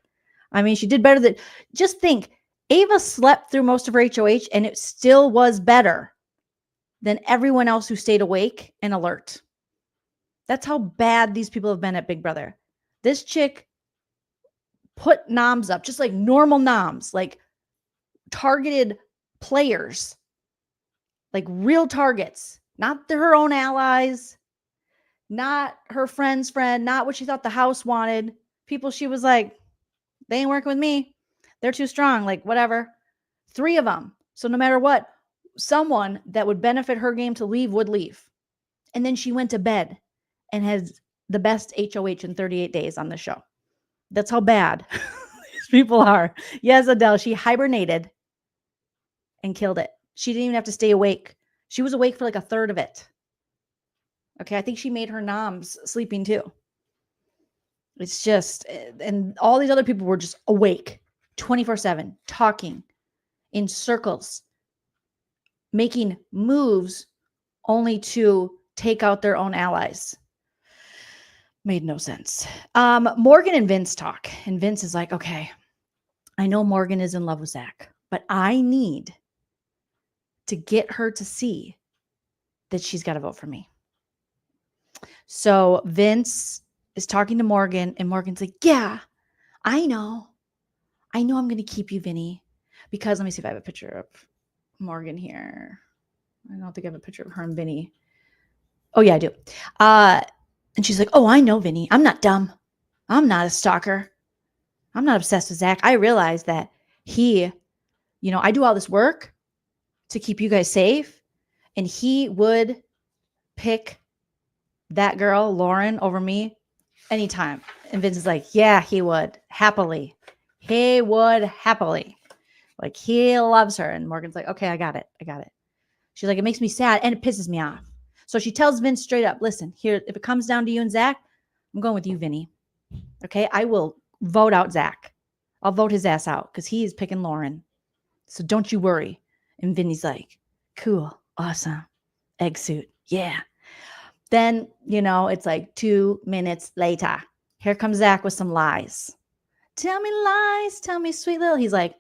I mean, she did better than, just think, Ava slept through most of her HOH and it still was better than everyone else who stayed awake and alert. That's how bad these people have been at Big Brother. This chick put noms up, just like normal noms, like targeted players, like real targets, not her own allies, not her friend's friend, not what she thought the house wanted. People she was like, they ain't working with me. They're too strong, like whatever. 3 of them. So no matter what, someone that would benefit her game to leave would leave. And then she went to bed and has the best HOH in 38 days on the show. That's how bad these people are. Yes, Adele, she hibernated and killed it. She didn't even have to stay awake. She was awake for like a third of it. Okay, I think she made her noms sleeping too. It's just, and all these other people were just awake 24/7, talking in circles, making moves only to take out their own allies. Made no sense. Morgan and Vince talk, and Vince is like, okay, I know Morgan is in love with Zach, but I need to get her to see that she's got to vote for me. So Vince is talking to Morgan, and Morgan's like, yeah, I know I'm going to keep you, Vinny, because let me see if I have a picture of Morgan here. I don't think I have a picture of her and Vinny. Oh yeah, I do. And she's like, oh, I know, Vinny. I'm not dumb. I'm not a stalker. I'm not obsessed with Zach. I realize that he, I do all this work to keep you guys safe, and he would pick that girl, Lauren, over me anytime. And Vince is like, yeah, he would happily. He would happily. Like he loves her. And Morgan's like, okay, I got it. She's like, it makes me sad and it pisses me off. So she tells Vince straight up, listen, here, if it comes down to you and Zach, I'm going with you, Vinny. Okay, I will vote out Zach. I'll vote his ass out because he's picking Lauren. So don't you worry. And Vinny's like, cool, awesome, egg suit, yeah. Then, it's like 2 minutes later. Here comes Zach with some lies. Tell me lies, tell me sweet little. He's like,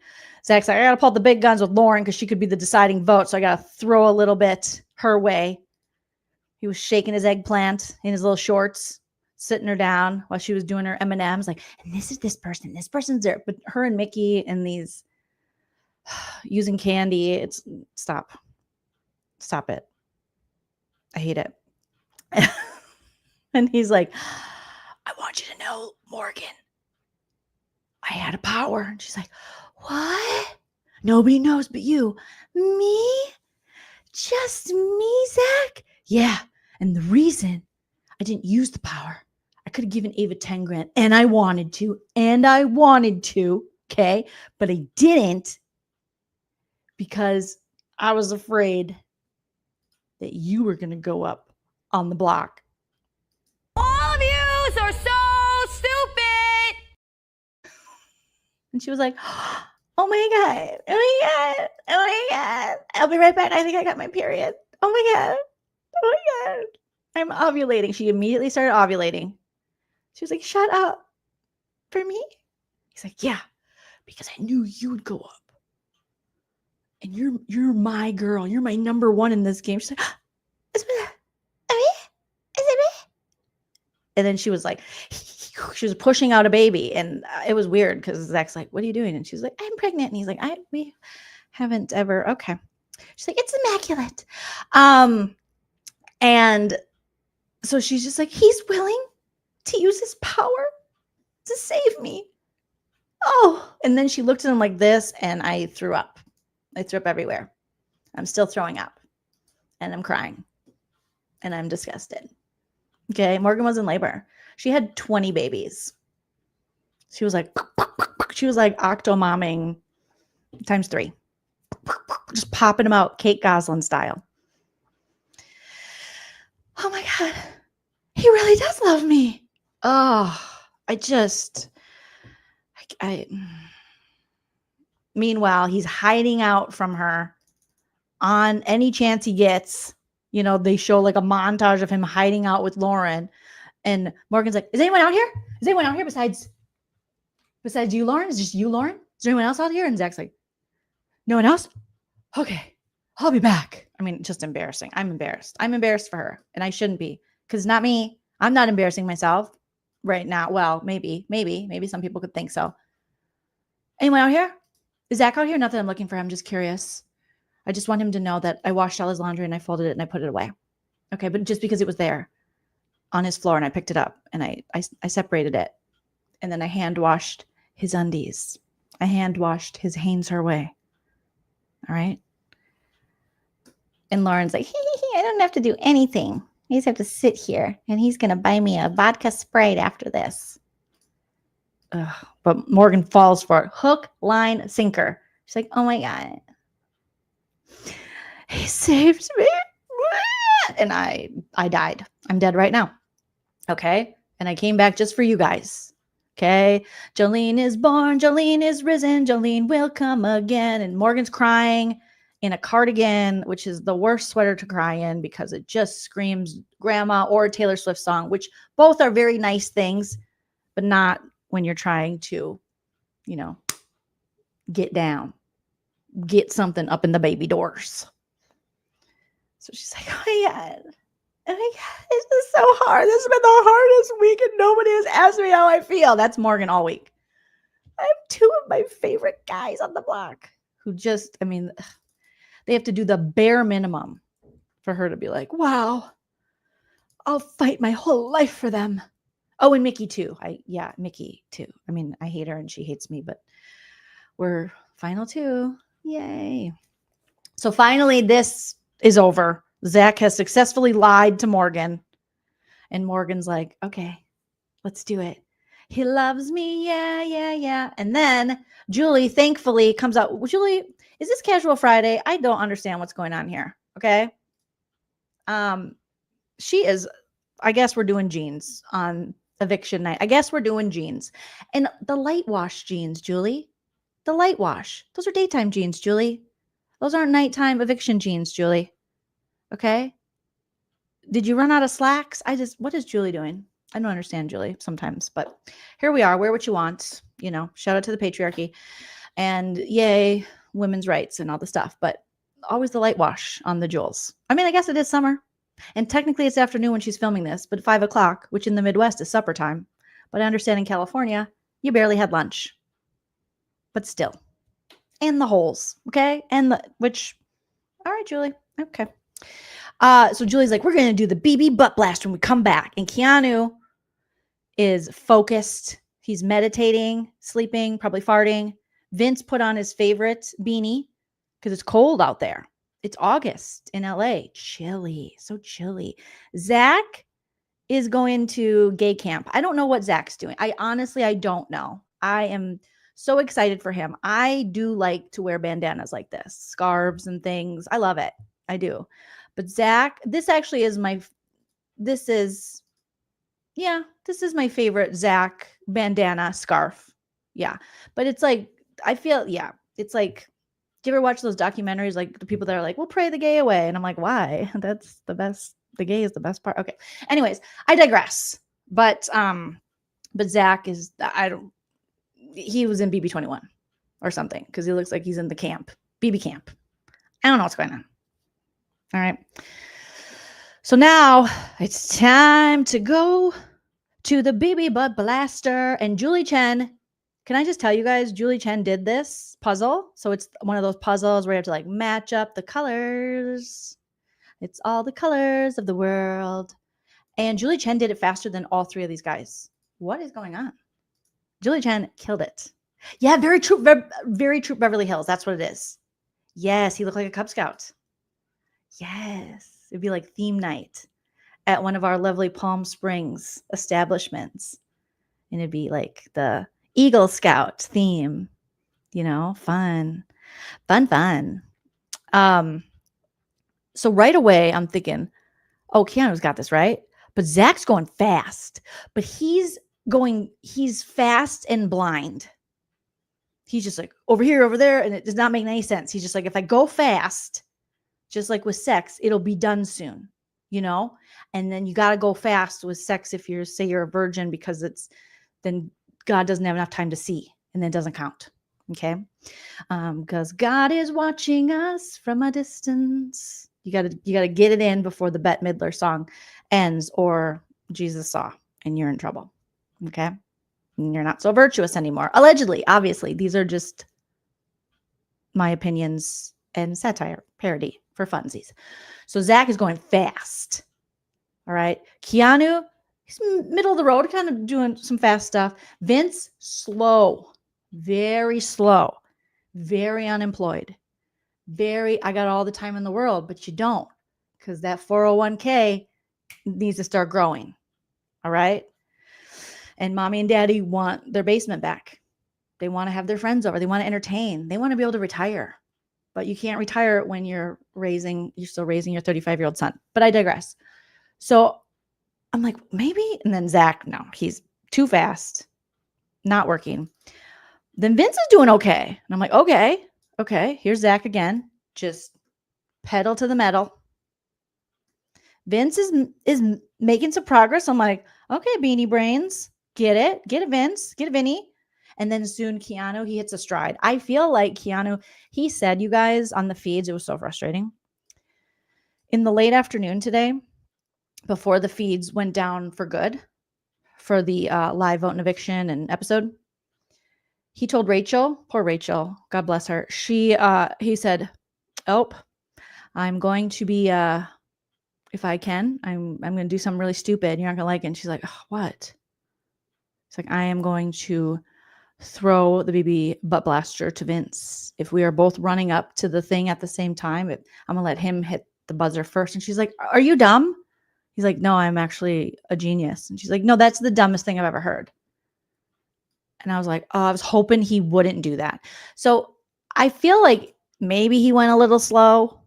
Zach's like, I got to pull the big guns with Lauren because she could be the deciding vote. So I got to throw a little bit her way. He was shaking his eggplant in his little shorts, sitting her down while she was doing her M&Ms. Like, and this is this person. This person's there. But her and Mickey and these using candy. It's stop it. I hate it. And he's like, I want you to know, Morgan, I had a power. And she's like, what? Nobody knows but you. Me? Just me, Zach? Yeah. And the reason I didn't use the power, I could have given Ava 10 grand and I wanted to. Okay. But I didn't because I was afraid that you were going to go up on the block. All of you are so stupid. And she was like, oh my God. Oh my God. Oh my God. I'll be right back. I think I got my period. Oh my God. Oh my God. I'm ovulating. She immediately started ovulating. She was like, shut up. For me? He's like, yeah, because I knew you'd go up. And you're my girl. You're my number one in this game. She's like, is it me? And then she was like, she was pushing out a baby. And it was weird because Zach's like, what are you doing? And she's like, I'm pregnant. And he's like, we haven't ever. Okay. She's like, it's immaculate. And so she's just like, he's willing to use his power to save me. Oh. And then she looked at him like this and I threw up. I threw up everywhere. I'm still throwing up and I'm crying and I'm disgusted. Okay. Morgan was in labor. She had 20 babies. She was like octomomming times 3. Just popping them out, Kate Gosselin style. Oh my God. He really does love me. Oh, meanwhile, he's hiding out from her on any chance he gets. They show like a montage of him hiding out with Lauren. And Morgan's like, is anyone out here? Is anyone out here besides you, Lauren? Is it just you, Lauren? Is there anyone else out here? And Zach's like, no one else? Okay, I'll be back. I mean, just embarrassing. I'm embarrassed. I'm embarrassed for her. And I shouldn't be because it's not me. I'm not embarrassing myself right now. Well, maybe some people could think so. Anyone out here? Is Zach out here? Not that I'm looking for him. I'm just curious. I just want him to know that I washed all his laundry and I folded it and I put it away. Okay, but just because it was there on his floor and I picked it up and I separated it. And then I hand washed his undies. I hand washed his Hanes her way. All right. And Lauren's like, I don't have to do anything. I just have to sit here and he's going to buy me a vodka Sprite after this. Ugh. But Morgan falls for it. Hook, line, sinker. She's like, oh my God. He saved me. And I died. I'm dead right now. Okay. And I came back just for you guys. Okay. Jolene is born. Jolene is risen. Jolene will come again. And Morgan's crying in a cardigan, which is the worst sweater to cry in because it just screams grandma or a Taylor Swift song, which both are very nice things, but not when you're trying to, get down, get something up in the baby doors. So she's like, oh my God. Oh my God, this is so hard. This has been the hardest week and nobody has asked me how I feel. That's Morgan all week. I have 2 of my favorite guys on the block who just, they have to do the bare minimum for her to be like, wow, I'll fight my whole life for them. Oh, and Mickey too. Mickey too. I hate her and she hates me, but we're final 2. Yay. So finally, this is over. Zach has successfully lied to Morgan. And Morgan's like, okay, let's do it. He loves me. Yeah, yeah, yeah. And then Julie thankfully comes out. Julie, is this casual Friday? I don't understand what's going on here. Okay. She is, I guess we're doing jeans on eviction night. I guess we're doing jeans. And the light wash jeans, Julie. The light wash. Those are daytime jeans, Julie. Those aren't nighttime eviction jeans, Julie. Okay. Did you run out of slacks? What is Julie doing? I don't understand Julie sometimes, but here we are. Wear what you want. You know, shout out to the patriarchy and yay, women's rights and all the stuff, but always the light wash on the jewels. I mean, I guess it is summer and technically it's afternoon when she's filming this, but 5 o'clock, which in the Midwest is supper time. But I understand in California, you barely had lunch, but still. And the holes. Okay. And all right, Julie. Okay. So Julie's like, we're going to do the BB butt blast when we come back. And Keanu is focused. He's meditating, sleeping, probably farting. Vince put on his favorite beanie because it's cold out there. It's August in LA. Chilly. So chilly. Zach is going to gay camp. I don't know what Zach's doing. I don't know. I am so excited for him. I do like to wear bandanas like this, scarves and things. I love it. I do. But Zach, this is my favorite Zach bandana scarf. Yeah. But it's like, it's like, do you ever watch those documentaries? Like the people that are like, we'll pray the gay away. And I'm like, why? That's the best. The gay is the best part. Okay. Anyways, I digress. But Zach is, he was in BB21 or something because he looks like he's in the camp, BB camp. I don't know what's going on. All right. So now it's time to go to the BB Butt Blaster. And Julie Chen, can I just tell you guys, Julie Chen did this puzzle. So it's one of those puzzles where you have to like match up the colors. It's all the colors of the world. And Julie Chen did it faster than all 3 of these guys. What is going on? Julie Chen killed it. Yeah, very true Beverly Hills. That's what it is. Yes, he looked like a Cub Scout. Yes, it'd be like theme night at one of our lovely Palm Springs establishments. And it'd be like the Eagle Scout theme, you know, fun. So right away, I'm thinking, oh, Keanu's got this, right? But Zach's going fast, but he's fast and blind. He's just like over here, over there. And it does not make any sense. He's just like, if I go fast, just like with sex, it'll be done soon, you know? And then you got to go fast with sex if say you're a virgin because then God doesn't have enough time to see and then it doesn't count. Okay. Because God is watching us from a distance. You gotta get it in before the Bette Midler song ends or Jesus saw and you're in trouble. Okay. And you're not so virtuous anymore. Allegedly, obviously, these are just my opinions and satire parody for funsies. So Zach is going fast. All right. Keanu, he's middle of the road, kind of doing some fast stuff. Vince, slow, very slow, very unemployed. I got all the time in the world, but you don't because that 401k needs to start growing. All right. And mommy and daddy want their basement back. They want to have their friends over. They want to entertain. They want to be able to retire. But you can't retire when you're still raising your 35-year-old son. But I digress. So I'm like, maybe. And then Zach, no, he's too fast, not working. Then Vince is doing okay. And I'm like, okay, here's Zach again. Just pedal to the metal. Vince is making some progress. I'm like, okay, Beanie Brains, get it, Vince, get it, Vinny. And then soon Keanu, he hits a stride. I feel like Keanu, he said, you guys, on the feeds, it was so frustrating. In the late afternoon today, before the feeds went down for good, for the live vote and eviction and episode, he told Rachel, poor Rachel, God bless her. He said, oh, I'm going to be, if I can, I'm going to do something really stupid. You're not going to like it. And she's like, oh, what? It's like, I am going to throw the BB butt blaster to Vince. If we are both running up to the thing at the same time, I'm going to let him hit the buzzer first. And she's like, are you dumb? He's like, no, I'm actually a genius. And she's like, no, that's the dumbest thing I've ever heard. And I was like, oh, I was hoping he wouldn't do that. So I feel like maybe he went a little slow.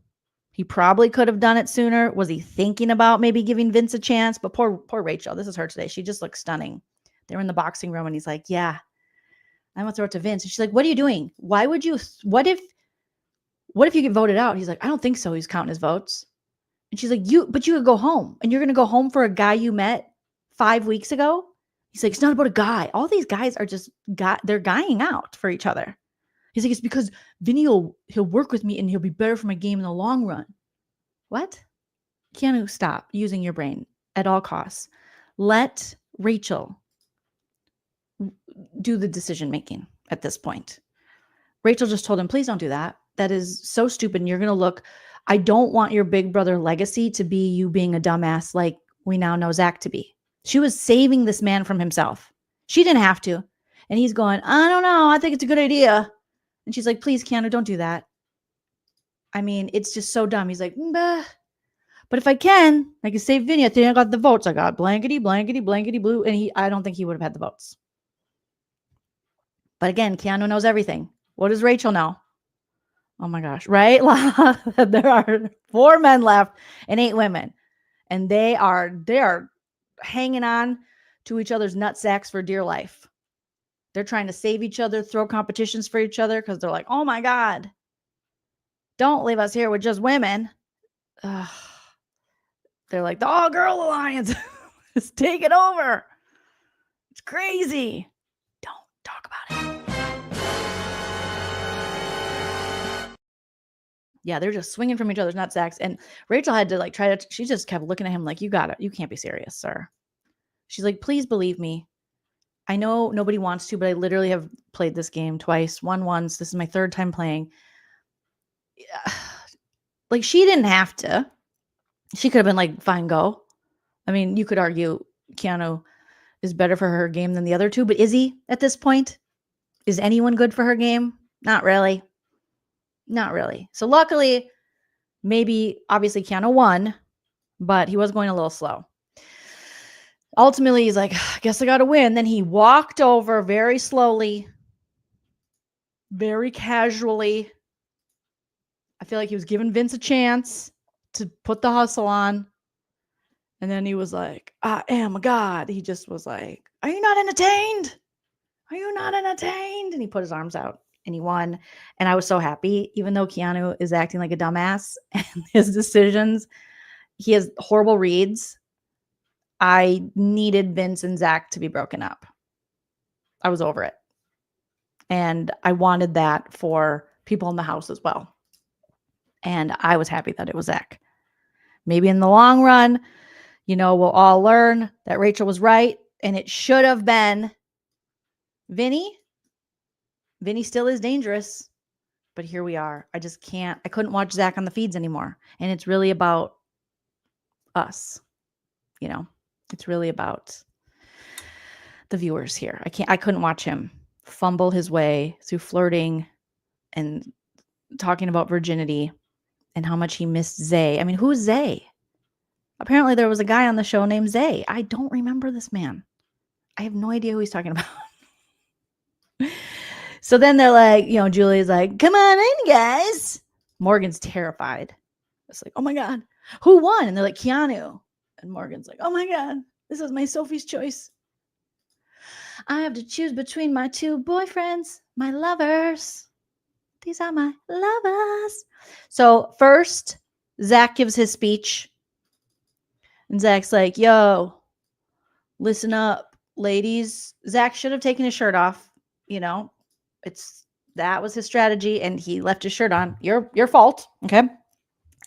He probably could have done it sooner. Was he thinking about maybe giving Vince a chance? But poor Rachel, this is her today. She just looks stunning. They were in the boxing room and he's like, yeah, I'm gonna throw it to Vince. And she's like, what are you doing? Why would you, what if you get voted out? He's like, I don't think so. He's counting his votes. And she's like, but you could go home and you're going to go home for a guy you met 5 weeks ago. He's like, it's not about a guy. All these guys are just they're guying out for each other. He's like, it's because Vinny he'll work with me and he'll be better for my game in the long run. What? Keanu, stop using your brain at all costs. Let Rachel do the decision making at this point. Rachel just told him, please don't do that. That is so stupid. And you're going to look, I don't want your big brother legacy to be you being a dumbass like we now know Zach to be. She was saving this man from himself. She didn't have to. And he's going, I don't know. I think it's a good idea. And she's like, please, Keanu, don't do that. I mean, it's just so dumb. He's like, bah. But if I can save Vinny. I think I got the votes. I got blankety, blankety, blankety blue. And I don't think he would have had the votes. But again, Keanu knows everything. What does Rachel know? Oh my gosh, right? There are 4 men left and 8 women. And they are hanging on to each other's nutsacks for dear life. They're trying to save each other, throw competitions for each other because they're like, oh my God, don't leave us here with just women. Ugh. They're like, the all-girl alliance is taking over. It's crazy. Don't talk about it. Yeah, they're just swinging from each other's nutsacks. And Rachel had to she just kept looking at him like, you got it. You can't be serious, sir. She's like, please believe me. I know nobody wants to, but I literally have played this game twice, won once. This is my 3rd time playing. Like, she didn't have to. She could have been like, fine, go. I mean, you could argue Keanu is better for her game than the other 2, but is he at this point? Is anyone good for her game? Not really. Not really. So luckily, obviously Keanu won, but he was going a little slow. Ultimately, he's like, I guess I got to win. Then he walked over very slowly, very casually. I feel like he was giving Vince a chance to put the hustle on. And then he was like, I am a god. He just was like, are you not entertained? Are you not entertained? And he put his arms out and he won. And I was so happy, even though Keanu is acting like a dumbass and his decisions, he has horrible reads. I needed Vince and Zach to be broken up. I was over it. And I wanted that for people in the house as well. And I was happy that it was Zach. Maybe in the long run, we'll all learn that Rachel was right. And it should have been Vinny. Vinny still is dangerous. But here we are. I couldn't watch Zach on the feeds anymore. And it's really about us. It's really about the viewers here. I couldn't watch him fumble his way through flirting and talking about virginity and how much he missed Zay. I mean, who's Zay? Apparently there was a guy on the show named Zay. I don't remember this man. I have no idea who he's talking about. So then they're like, Julie's like, come on in, guys. Morgan's terrified. It's like, oh my God, who won? And they're like, Keanu. And Morgan's like, oh my God, this is my Sophie's choice. I have to choose between my 2 boyfriends, my lovers. These are my lovers. So first, Zach gives his speech. And Zach's like, yo, listen up, ladies. Zach should have taken his shirt off. That was his strategy. And he left his shirt on. Your fault. Okay.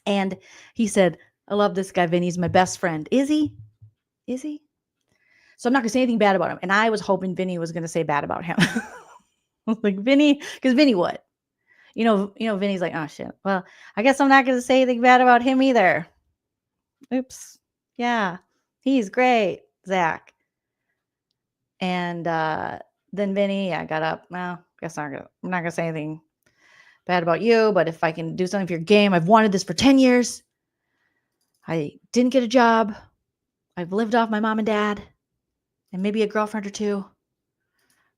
And he said, I love this guy, Vinny. He's my best friend. Is he? Is he? So I'm not going to say anything bad about him. And I was hoping Vinny was going to say bad about him. I was like, Vinny, because Vinny would. Vinny's like, oh, shit. Well, I guess I'm not going to say anything bad about him either. Oops. Yeah. He's great, Zach. And then Vinny, I got up. Well, guess I'm not going to say anything bad about you. But if I can do something for your game, I've wanted this for 10 years. I didn't get a job. I've lived off my mom and dad and maybe a girlfriend or 2.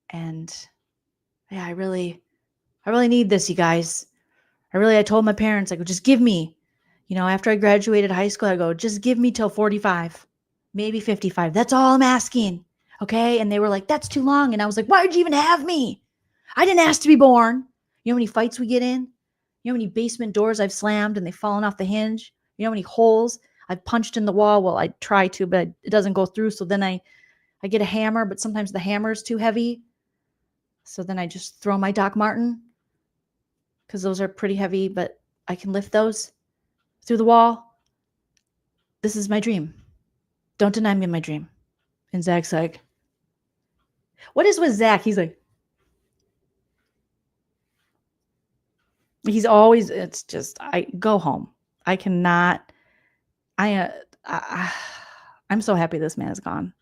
And yeah, I really need this, you guys. I told my parents, like, just give me, after I graduated high school, I go, just give me till 45, maybe 55. That's all I'm asking. Okay. And they were like, that's too long. And I was like, why did you even have me? I didn't ask to be born. You know how many fights we get in? You know how many basement doors I've slammed and they've fallen off the hinge? You know how many holes I've punched in the wall? Well, I try to, but it doesn't go through. So then I get a hammer, but sometimes the hammer is too heavy. So then I just throw my Doc Marten because those are pretty heavy, but I can lift those through the wall. This is my dream. Don't deny me my dream. And Zach's like, what is with Zach? He's like, he's always, it's just, I go home. I cannot, I'm so happy this man is gone.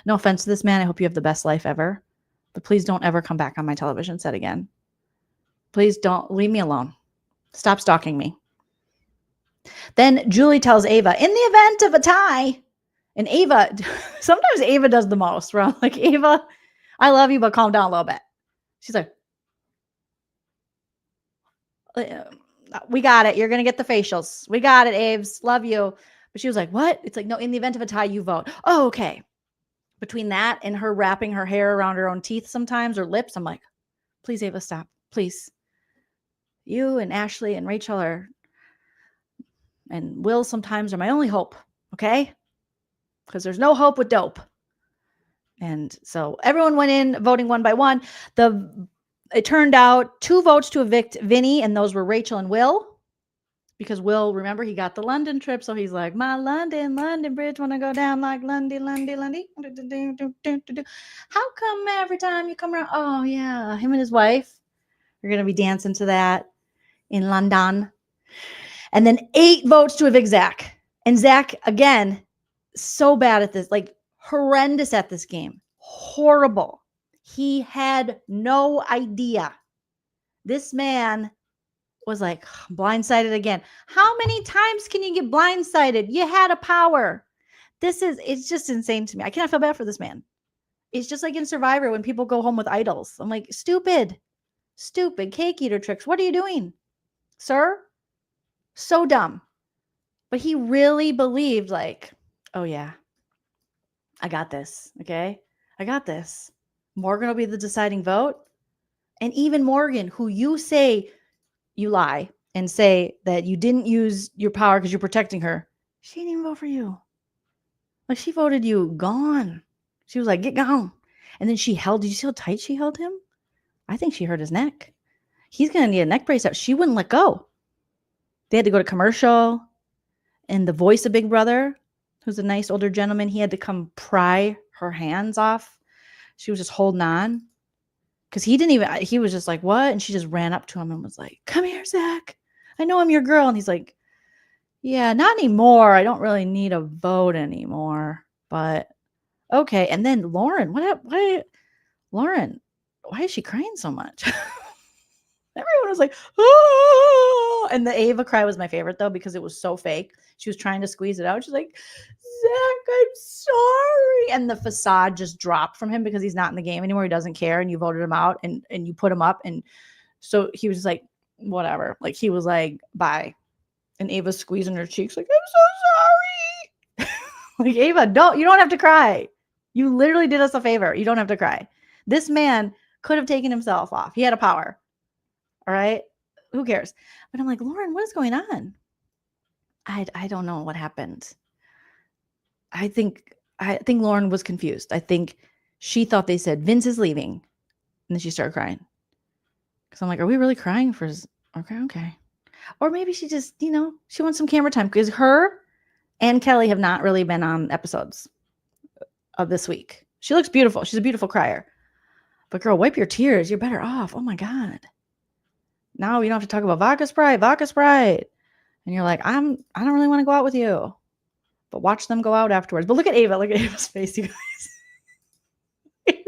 No offense to this man. I hope you have the best life ever, but please don't ever come back on my television set again. Please don't leave me alone. Stop stalking me. Then Julie tells Ava, in the event of a tie, and Ava, sometimes Ava does the most, where I'm like, Ava, I love you, but calm down a little bit. She's like, we got it. You're going to get the facials. We got it, Aves. Love you. But she was like, what? It's like, no, in the event of a tie, you vote. Oh, okay. Between that and her wrapping her hair around her own teeth sometimes or lips, I'm like, please, Ava, stop. Please. You and Ashley and Rachel and Will sometimes are my only hope. Okay? Because there's no hope with dope. And so everyone went in voting one by one. It turned out 2 votes to evict Vinny, and those were Rachel and Will. Because Will, remember, he got the London trip, so he's like, my London bridge wanna go down like Lundy. How come every time you come around? Oh yeah, him and his wife are gonna be dancing to that in London. And then 8 votes to evict Zach. And Zach, again, so bad at this, like horrendous at this game. Horrible. He had no idea. This man was like blindsided again. How many times can you get blindsided? You had a power. It's just insane to me. I cannot feel bad for this man. It's just like in Survivor when people go home with idols. I'm like, stupid cake eater tricks. What are you doing, sir? So dumb. But he really believed like, oh yeah, I got this. Okay. I got this. Morgan will be the deciding vote. And even Morgan, who you say you lie and say that you didn't use your power because you're protecting her, she didn't even vote for you. Like, she voted you gone. She was like, get gone. And then did you see how tight she held him? I think she hurt his neck. He's going to need a neck brace out. She wouldn't let go. They had to go to commercial. And the voice of Big Brother, who's a nice older gentleman, he had to come pry her hands off. She was just holding on. Because he was just like, what? And she just ran up to him and was like, come here, Zach. I know I'm your girl. And he's like, yeah, not anymore. I don't really need a vote anymore. But okay. And then Lauren, Lauren, why is she crying so much? Everyone was like, oh. And the Ava cry was my favorite, though, because it was so fake. She was trying to squeeze it out. She's like, Zach, I'm sorry. And the facade just dropped from him because he's not in the game anymore. He doesn't care. And you voted him out and you put him up. And so he was just like, whatever. Like, he was like, bye. And Ava's squeezing her cheeks like, I'm so sorry. Like, Ava, you don't have to cry. You literally did us a favor. You don't have to cry. This man could have taken himself off. He had a power. All right. Who cares? But I'm like, Lauren, what is going on? I don't know what happened. I think Lauren was confused. I think she thought they said Vince is leaving. And then she started crying. Because I'm like, are we really crying for his okay. Or maybe she just, she wants some camera time. Because her and Kelly have not really been on episodes of this week. She looks beautiful. She's a beautiful crier. But girl, wipe your tears. You're better off. Oh my God. Now you don't have to talk about vodka Sprite. And you're like, I don't really want to go out with you. But watch them go out afterwards. But look at Ava. Look at Ava's face, you guys.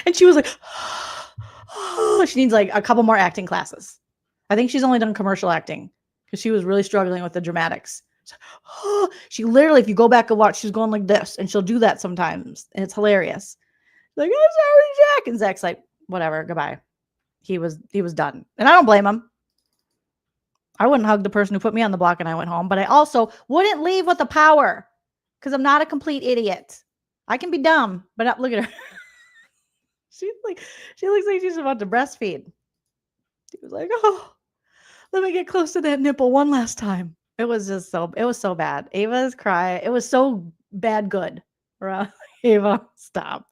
And she was like, oh, she needs like a couple more acting classes. I think she's only done commercial acting because she was really struggling with the dramatics. She literally, if you go back and watch, she's going like this. And she'll do that sometimes. And it's hilarious. Like, I'm sorry, Jack. And Zach's like, whatever, goodbye. He was done. And I don't blame him. I wouldn't hug the person who put me on the block and I went home, but I also wouldn't leave with the power because I'm not a complete idiot. I can be dumb, but look at her. She looks like she's about to breastfeed. She was like, oh, let me get close to that nipple one last time. It was so bad. Ava's cry. It was so bad good. Ava, stop.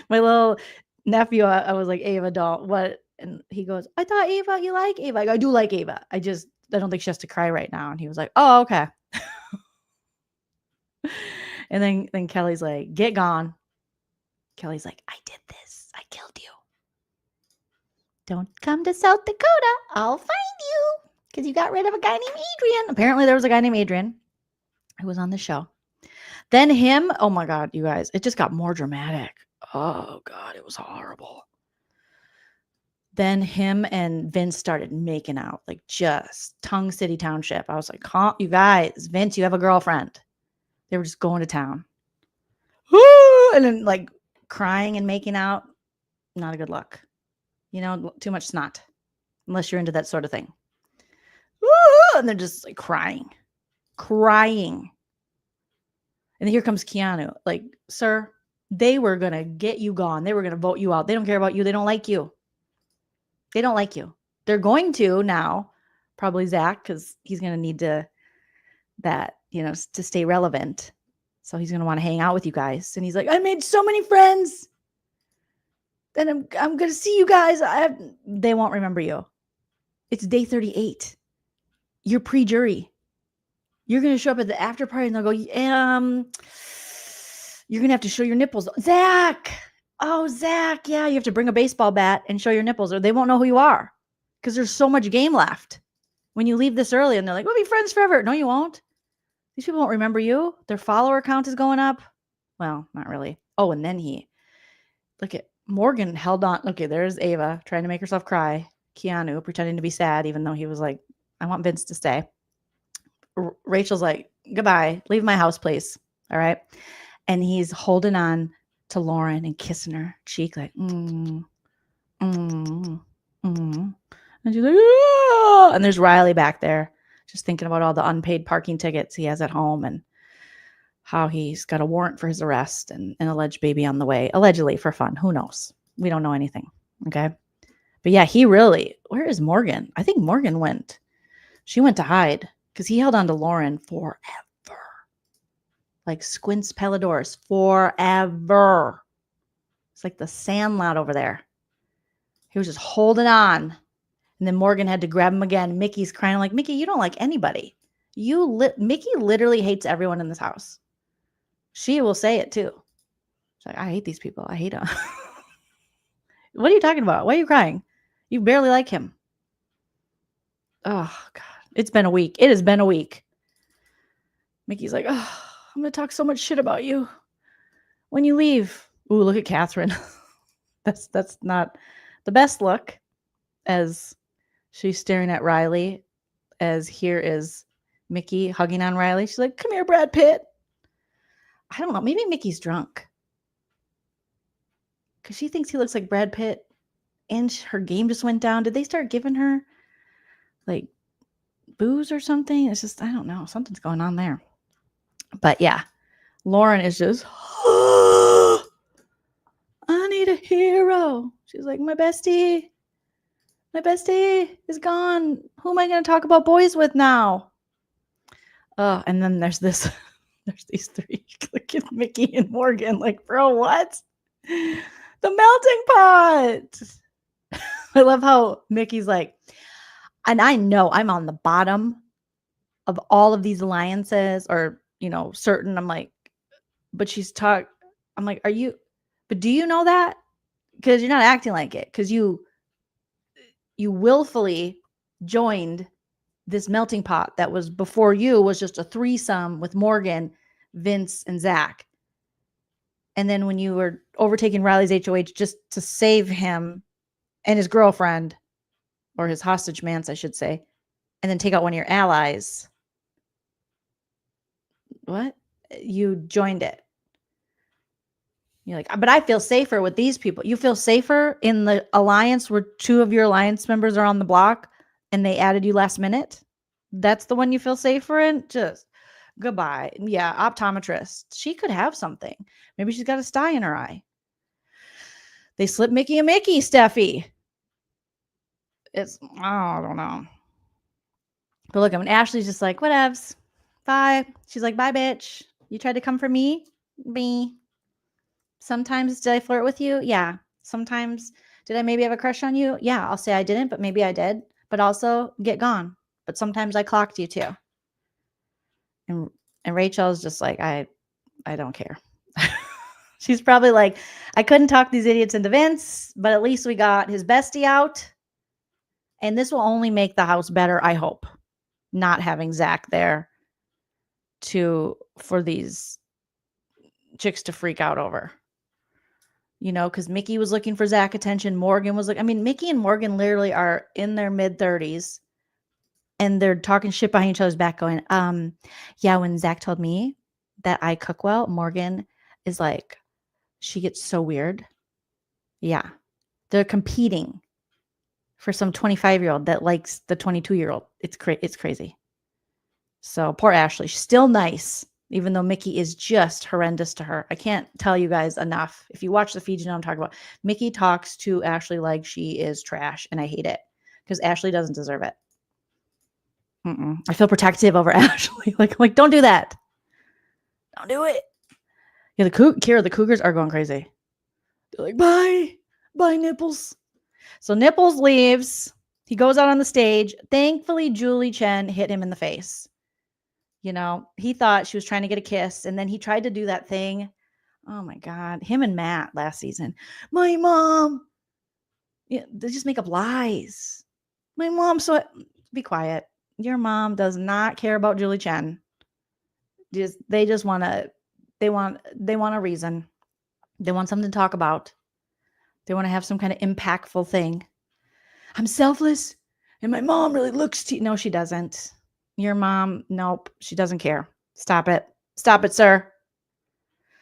My little nephew, I was like, Ava, don't. What? And he goes, I thought Ava, you like Ava. I go, I do like Ava. I don't think she has to cry right now. And he was like, oh, okay. And then Kelly's like, get gone. Kelly's like, I did this. I killed you. Don't come to South Dakota. I'll find you. Because you got rid of a guy named Adrian. Apparently there was a guy named Adrian who was on the show. Then him, oh my God, you guys, it just got more dramatic. Oh God, it was horrible. Then him and Vince started making out, like just Tongue City Township. I was like, huh, you guys, Vince, you have a girlfriend. They were just going to town. And then like crying and making out, not a good look. You know, too much snot, unless you're into that sort of thing. And they're just like crying. And then here comes Keanu. Like, sir, they were going to get you gone. They were going to vote you out. They don't care about you. They don't like you. They don't like you. They're going to now, probably Zach, because he's going to need to stay relevant. So he's going to want to hang out with you guys. And he's like, I made so many friends. And I'm going to see you guys. They won't remember you. It's day 38. You're pre-jury. You're going to show up at the after party and they'll go, you're going to have to show your nipples. Zach. Oh, Zach. Yeah, you have to bring a baseball bat and show your nipples or they won't know who you are because there's so much game left. When you leave this early and they're like, we'll be friends forever. No, you won't. These people won't remember you. Their follower count is going up. Well, not really. Oh, and then look at Morgan held on. Okay, there's Ava trying to make herself cry. Keanu pretending to be sad, even though he was like, I want Vince to stay. Rachel's like, goodbye, leave my house, please. All right. And he's holding on to Lauren and kissing her cheek like, And she's like, ah! And there's Riley back there just thinking about all the unpaid parking tickets he has at home and how he's got a warrant for his arrest and an alleged baby on the way, allegedly for fun. Who knows? We don't know anything. Okay. But yeah, where is Morgan? I think Morgan she went to hide because he held on to Lauren forever. Like Squints Pelladors forever. It's like the Sandlot over there. He was just holding on. And then Morgan had to grab him again. Mickey's crying like, Mickey, you don't like anybody. Mickey literally hates everyone in this house. She will say it too. She's like, I hate these people. I hate them. What are you talking about? Why are you crying? You barely like him. Oh, God. It's been a week. It has been a week. Mickey's like, oh, I'm going to talk so much shit about you when you leave. Ooh, look at Catherine. That's not the best look as she's staring at Riley as here is Mickey hugging on Riley. She's like, come here, Brad Pitt. I don't know. Maybe Mickey's drunk because she thinks he looks like Brad Pitt and her game just went down. Did they start giving her like booze or something? It's just, I don't know. Something's going on there. But yeah, Lauren is just, oh, I need a hero. She's like, my bestie is gone. Who am I going to talk about boys with now? Oh, and then there's these three. Look at Mickey and Morgan. Like, bro, what? The melting pot. I love how Mickey's like, and I know I'm on the bottom of all of these alliances or, certain. I'm like, but I'm like, but do you know that? Because you're not acting like it. Because you willfully joined this melting pot that was before you was just a threesome with Morgan, Vince, and Zach. And then when you were overtaking Riley's HOH just to save him and his girlfriend, or his hostage manse, I should say, and then take out one of your allies, what? You joined it. You're like, but I feel safer with these people. You feel safer in the alliance where 2 of your alliance members are on the block and they added you last minute? That's the one you feel safer in? Just goodbye. Yeah, optometrist. She could have something. Maybe she's got a sty in her eye. They slipped Mickey a Mickey, Steffi. I don't know. But look, I mean, Ashley's just like, whatevs. Bye. She's like, bye, bitch. You tried to come for me? Me. Sometimes did I flirt with you? Yeah. Sometimes did I maybe have a crush on you? Yeah. I'll say I didn't, but maybe I did. But also get gone. But sometimes I clocked you too. And Rachel's just like, I don't care. She's probably like, I couldn't talk these idiots into Vince, but at least we got his bestie out. And this will only make the house better, I hope. Not having Zach there for these chicks to freak out over. You know, because Mickey was looking for Zach attention. Morgan was like, I mean, Mickey and Morgan literally are in their mid-30s and they're talking shit behind each other's back going, yeah, when Zach told me that I cook well, Morgan is like, she gets so weird. Yeah. They're competing for some 25-year-old that likes the 22-year-old. It's crazy. So poor Ashley. She's still nice, even though Mickey is just horrendous to her. I can't tell you guys enough. If you watch the feed, you know what I'm talking about. Mickey talks to Ashley like she is trash, and I hate it because Ashley doesn't deserve it. I feel protective over Ashley. like, don't do that. Don't do it. Yeah, Kira, the Cougars are going crazy. They're like, bye, Nipples. So Nipples leaves. He goes out on the stage. Thankfully, Julie Chen hit him in the face. You know, he thought she was trying to get a kiss, and then he tried to do that thing. Oh my God. Him and Matt last season. My mom. Yeah, they just make up lies. My mom. So be quiet. Your mom does not care about Julie Chen. They want a reason. They want something to talk about. They want to have some kind of impactful thing. I'm selfless and my mom really looks to you. No, she doesn't. Your mom, nope, she doesn't care. Stop it. Stop it, sir.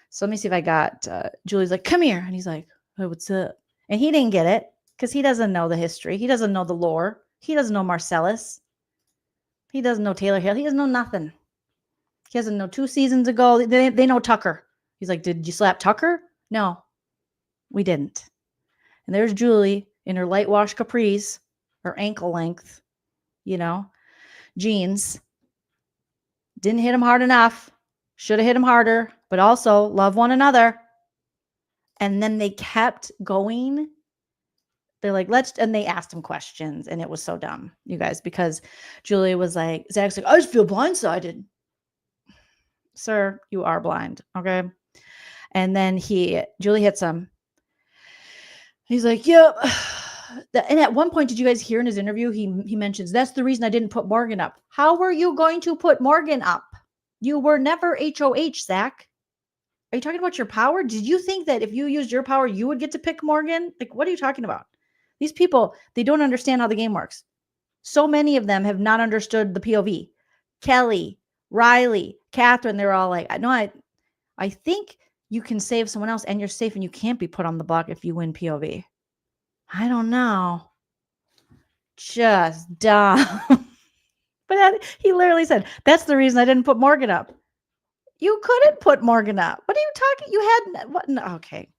So let me see if I got, Julie's like, come here. And he's like, hey, what's up? And he didn't get it because he doesn't know the history. He doesn't know the lore. He doesn't know Marcellus. He doesn't know Taylor Hill. He doesn't know nothing. He doesn't know 2 seasons ago. They know Tucker. He's like, did you slap Tucker? No, we didn't. And there's Julie in her light wash capris, her ankle length, jeans. Didn't hit him hard enough. Should have hit him harder, but also love one another. And then they kept going. They're like, and they asked him questions, and it was so dumb, you guys, because Julie was like, Zach's like, I just feel blindsided. Sir, you are blind, okay? And then Julie hits him. He's like, yep. And at one point, did you guys hear in his interview, he mentions, that's the reason I didn't put Morgan up. How were you going to put Morgan up? You were never HOH, Zach. Are you talking about your power? Did you think that if you used your power, you would get to pick Morgan? Like, what are you talking about? These people, they don't understand how the game works. So many of them have not understood the POV. Kelly, Riley, Catherine, they're all like, no, I think you can save someone else and you're safe and you can't be put on the block if you win POV. I don't know. Just dumb. But he literally said, that's the reason I didn't put Morgan up. You couldn't put Morgan up. What are you talking? You had what? No, okay.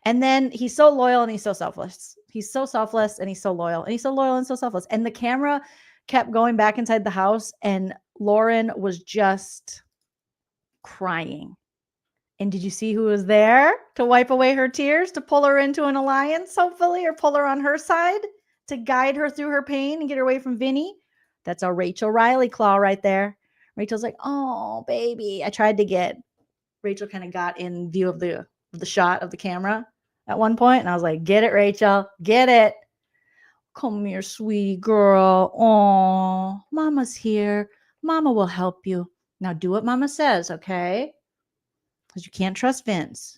And then he's so loyal and he's so selfless. He's so selfless and he's so loyal. And he's so loyal and so selfless. And the camera kept going back inside the house and Lauren was just crying. And did you see who was there to wipe away her tears, to pull her into an alliance, hopefully, or pull her on her side to guide her through her pain and get her away from Vinny? That's a Rachel Riley claw right there. Rachel's like, oh, baby. Rachel kind of got in view of the shot of the camera at one point. And I was like, get it, Rachel. Get it. Come here, sweetie girl. Oh, mama's here. Mama will help you. Now do what mama says, okay? Because you can't trust Vince.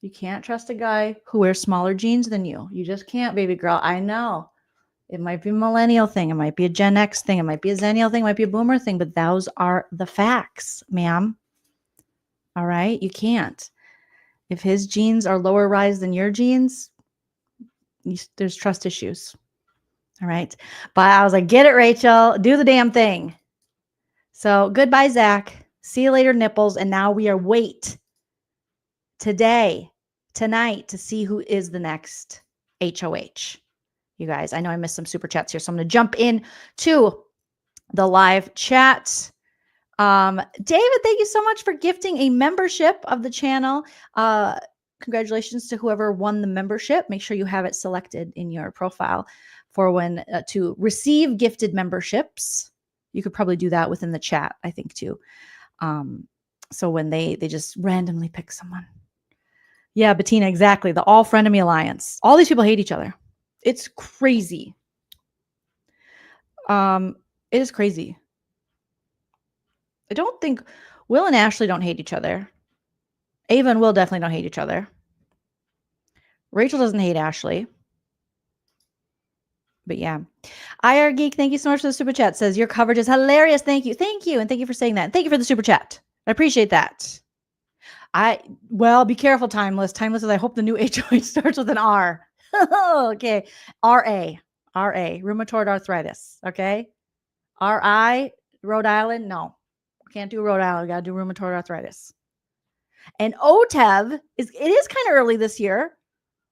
You can't trust a guy who wears smaller jeans than you. You just can't, baby girl. I know. It might be a millennial thing. It might be a Gen X thing. It might be a Zennial thing. It might be a boomer thing. But those are the facts, ma'am. All right? You can't. If his genes are lower rise than your genes, there's trust issues. All right. But I was like, get it, Rachel. Do the damn thing. So goodbye, Zach. See you later, nipples. And now we are wait tonight to see who is the next HOH. You guys, I know I missed some super chats here, so I'm going to jump in to the live chat. David, thank you so much for gifting a membership of the channel. Congratulations to whoever won the membership. Make sure you have it selected in your profile for when to receive gifted memberships. You could probably do that within the chat, I think, too. So when they just randomly pick someone. Yeah, Bettina, exactly. The all frenemy alliance. All these people hate each other. It's crazy. It is crazy. I don't think Will and Ashley don't hate each other. Ava and Will definitely don't hate each other. Rachel doesn't hate Ashley. But yeah. IR Geek, thank you so much for the super chat. Says your coverage is hilarious. Thank you. Thank you. And thank you for saying that. Thank you for the super chat. I appreciate that. Well, be careful, Timeless. Timeless says, I hope the new HOH starts with an R. Okay. RA. Rheumatoid arthritis. Okay. RI, Rhode Island. No. Can't do Rhode Island. Got to do rheumatoid arthritis. And OTEV it is kind of early this year,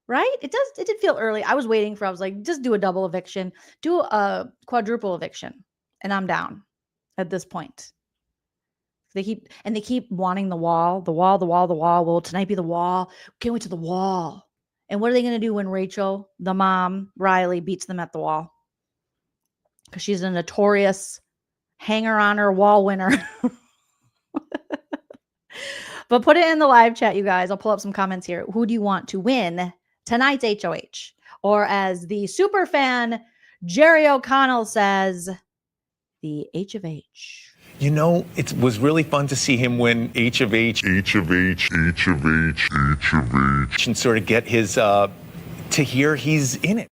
right? It did feel early. I was like, just do a double eviction, do a quadruple eviction, and I'm down at this point. They keep wanting the wall. Will tonight be the wall? Can't wait to the wall. And what are they going to do when Rachel, the mom, Riley, beats them at the wall? Because she's a notorious hanger-on-her wall winner. But put it in the live chat, you guys. I'll pull up some comments here. Who do you want to win tonight's HOH? Or as the super fan Jerry O'Connell says, the H of H. You know, it was really fun to see him win H of H, and sort of get his, to hear he's in it.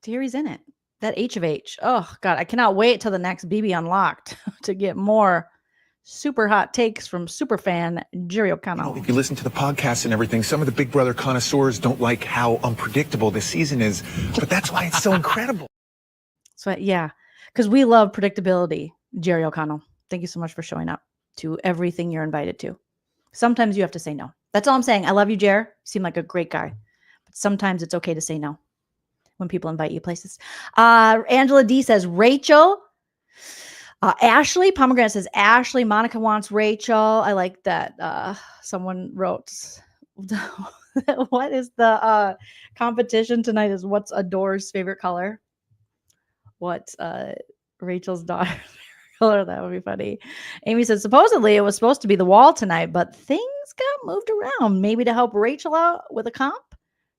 To hear he's in it. That H of H. Oh, God, I cannot wait till the next BB Unlocked to get more super hot takes from superfan Jerry O'Connell. You know, if you listen to the podcast and everything, some of the Big Brother connoisseurs don't like how unpredictable this season is, but that's why it's so incredible. So, yeah, because we love predictability, Jerry O'Connell. Thank you so much for showing up to everything you're invited to. Sometimes you have to say no. That's all I'm saying. I love you, Jer. You seem like a great guy. But sometimes it's okay to say no when people invite you places. Angela D says, Rachel. Ashley, Pomegranate says, Ashley. Monica wants Rachel. I like that. Someone wrote, what is the competition tonight is what's Adore's favorite color? What's Rachel's daughter's favorite color? That would be funny. Amy says, supposedly it was supposed to be the wall tonight, but things got moved around. Maybe to help Rachel out with a comp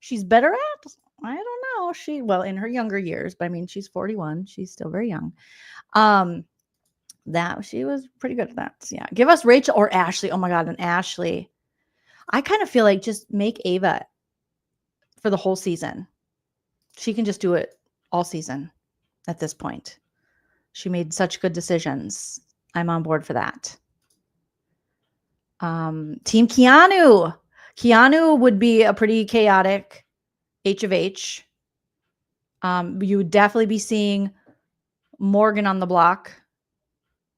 she's better at? I don't know. Well, in her younger years, but I mean, she's 41. She's still very young. That she was pretty good at that. So yeah. Give us Rachel or Ashley. Oh my God. And Ashley. I kind of feel like just make Ava for the whole season. She can just do it all season at this point. She made such good decisions. I'm on board for that. Team Keanu. Keanu would be a pretty chaotic H of H. You would definitely be seeing Morgan on the block.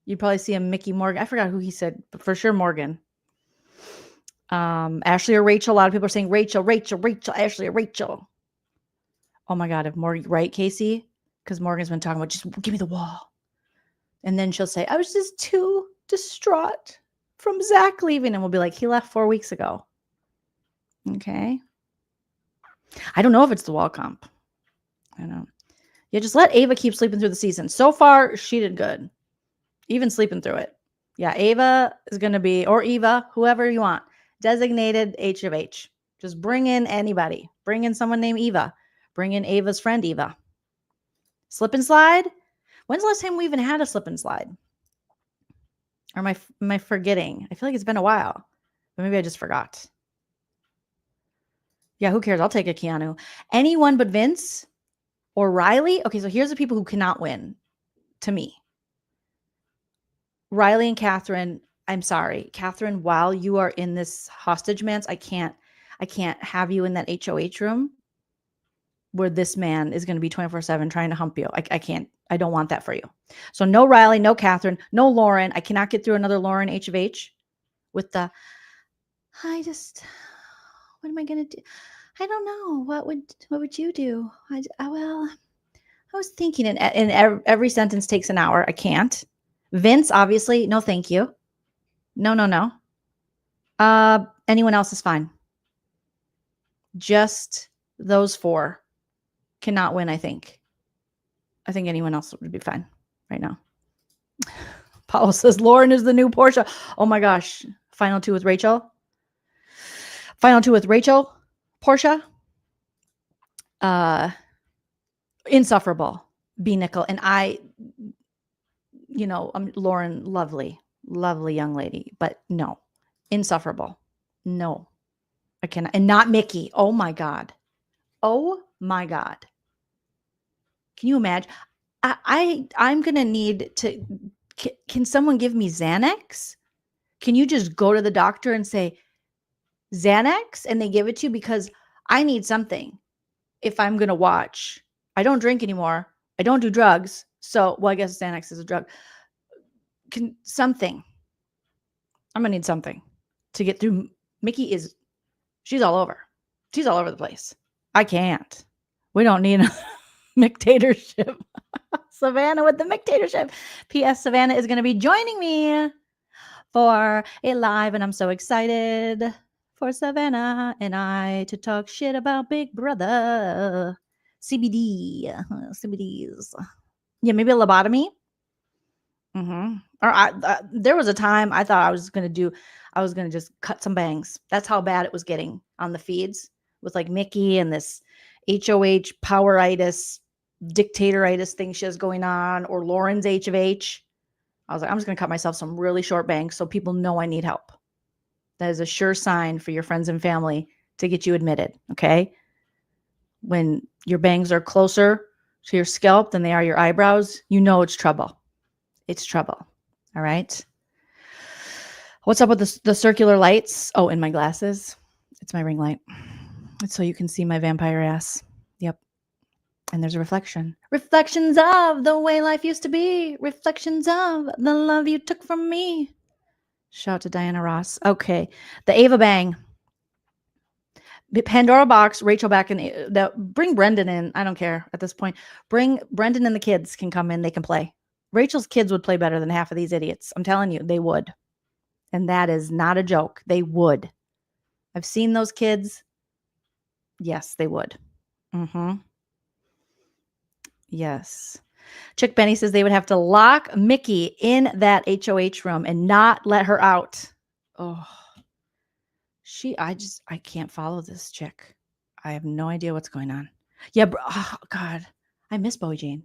You'd probably see a Mickey Morgan. I forgot who he said, but for sure Morgan. Ashley or Rachel. A lot of people are saying Rachel, Ashley or Rachel. Oh my God, if Morgan, right, Casey? Because Morgan's been talking about just give me the wall. And then she'll say, I was just too distraught from Zach leaving. And we'll be like, he left 4 weeks ago. Okay. I don't know if it's the wall comp. I don't know. Yeah, just let Ava keep sleeping through the season. So far, she did good. Even sleeping through it. Yeah, Ava is going to be, or Eva, whoever you want, designated H of H. Just bring in anybody. Bring in someone named Eva. Bring in Ava's friend, Eva. Slip and slide? When's the last time we even had a slip and slide? Or am I forgetting? I feel like it's been a while. But maybe I just forgot. Yeah, who cares? I'll take a Keanu. Anyone but Vince or Riley? Okay, so here's the people who cannot win to me. Riley and Catherine, I'm sorry, Catherine, while you are in this hostage man's, I can't have you in that HOH room where this man is going to be 24/7 trying to hump you. I can't. I don't want that for you. So no Riley, no Catherine, no Lauren. I cannot get through another Lauren H of H with the, what am I going to do? I don't know. What would you do? Well, I was thinking, and every sentence takes an hour. I can't. Vince, obviously, no, thank you. No. Anyone else is fine. Just those 4 cannot win, I think. I think anyone else would be fine right now. Paul says Lauren is the new Portia. Oh my gosh. Final 2 with Rachel. Portia. Insufferable. B Nickel. And I'm Lauren, lovely young lady, but no, insufferable. No, I cannot. And not Mickey. Oh my God. Can you imagine? I'm going to need to, can someone give me Xanax? Can you just go to the doctor and say Xanax and they give it to you? Because I need something if I'm going to watch. I don't drink anymore. I don't do drugs. So, well, I guess Xanax is a drug. Something. I'm going to need something to get through. She's all over. She's all over the place. I can't. We don't need a McTatorship. Savannah with the McTatorship. P.S. Savannah is going to be joining me for a live, and I'm so excited for Savannah and I to talk shit about Big Brother. CBDs. Yeah, maybe a lobotomy. Or there was a time I thought I was going to just cut some bangs. That's how bad it was getting on the feeds with like Mickey and this HOH poweritis, dictatoritis thing she has going on, or Lauren's H of H. I was like, I'm just going to cut myself some really short bangs so people know I need help. That is a sure sign for your friends and family to get you admitted. Okay. When your bangs are closer to your scalp than they are your eyebrows, you know it's trouble. It's trouble. All right. What's up with the circular lights? Oh, in my glasses. It's my ring light. It's so you can see my vampire ass. Yep. And there's a reflection. Reflections of the way life used to be. Reflections of the love you took from me. Shout out to Diana Ross. Okay. The Ava Bang. Pandora box, Rachel back in. Bring Brendan in. I don't care at this point. Bring Brendan and the kids can come in. They can play. Rachel's kids would play better than half of these idiots. I'm telling you, they would. And that is not a joke. They would. I've seen those kids. Yes, they would. Yes. Chick Benny says they would have to lock Mickey in that HOH room and not let her out. Oh, I can't follow this chick. I have no idea what's going on. Yeah. Oh God. I miss Bowie Jane.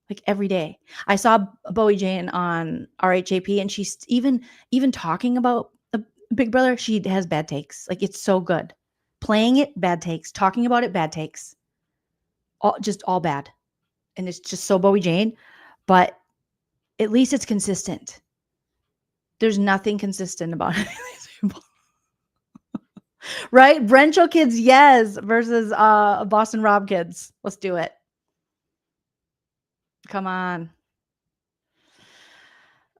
Like every day. I saw Bowie Jane on RHAP and she's even talking about Big Brother. She has bad takes. Like it's so good. Playing it, bad takes. Talking about it, bad takes. All bad. And it's just so Bowie Jane. But at least it's consistent. There's nothing consistent about it. Right? Brencho kids, yes. Versus Boston Rob kids. Let's do it. Come on.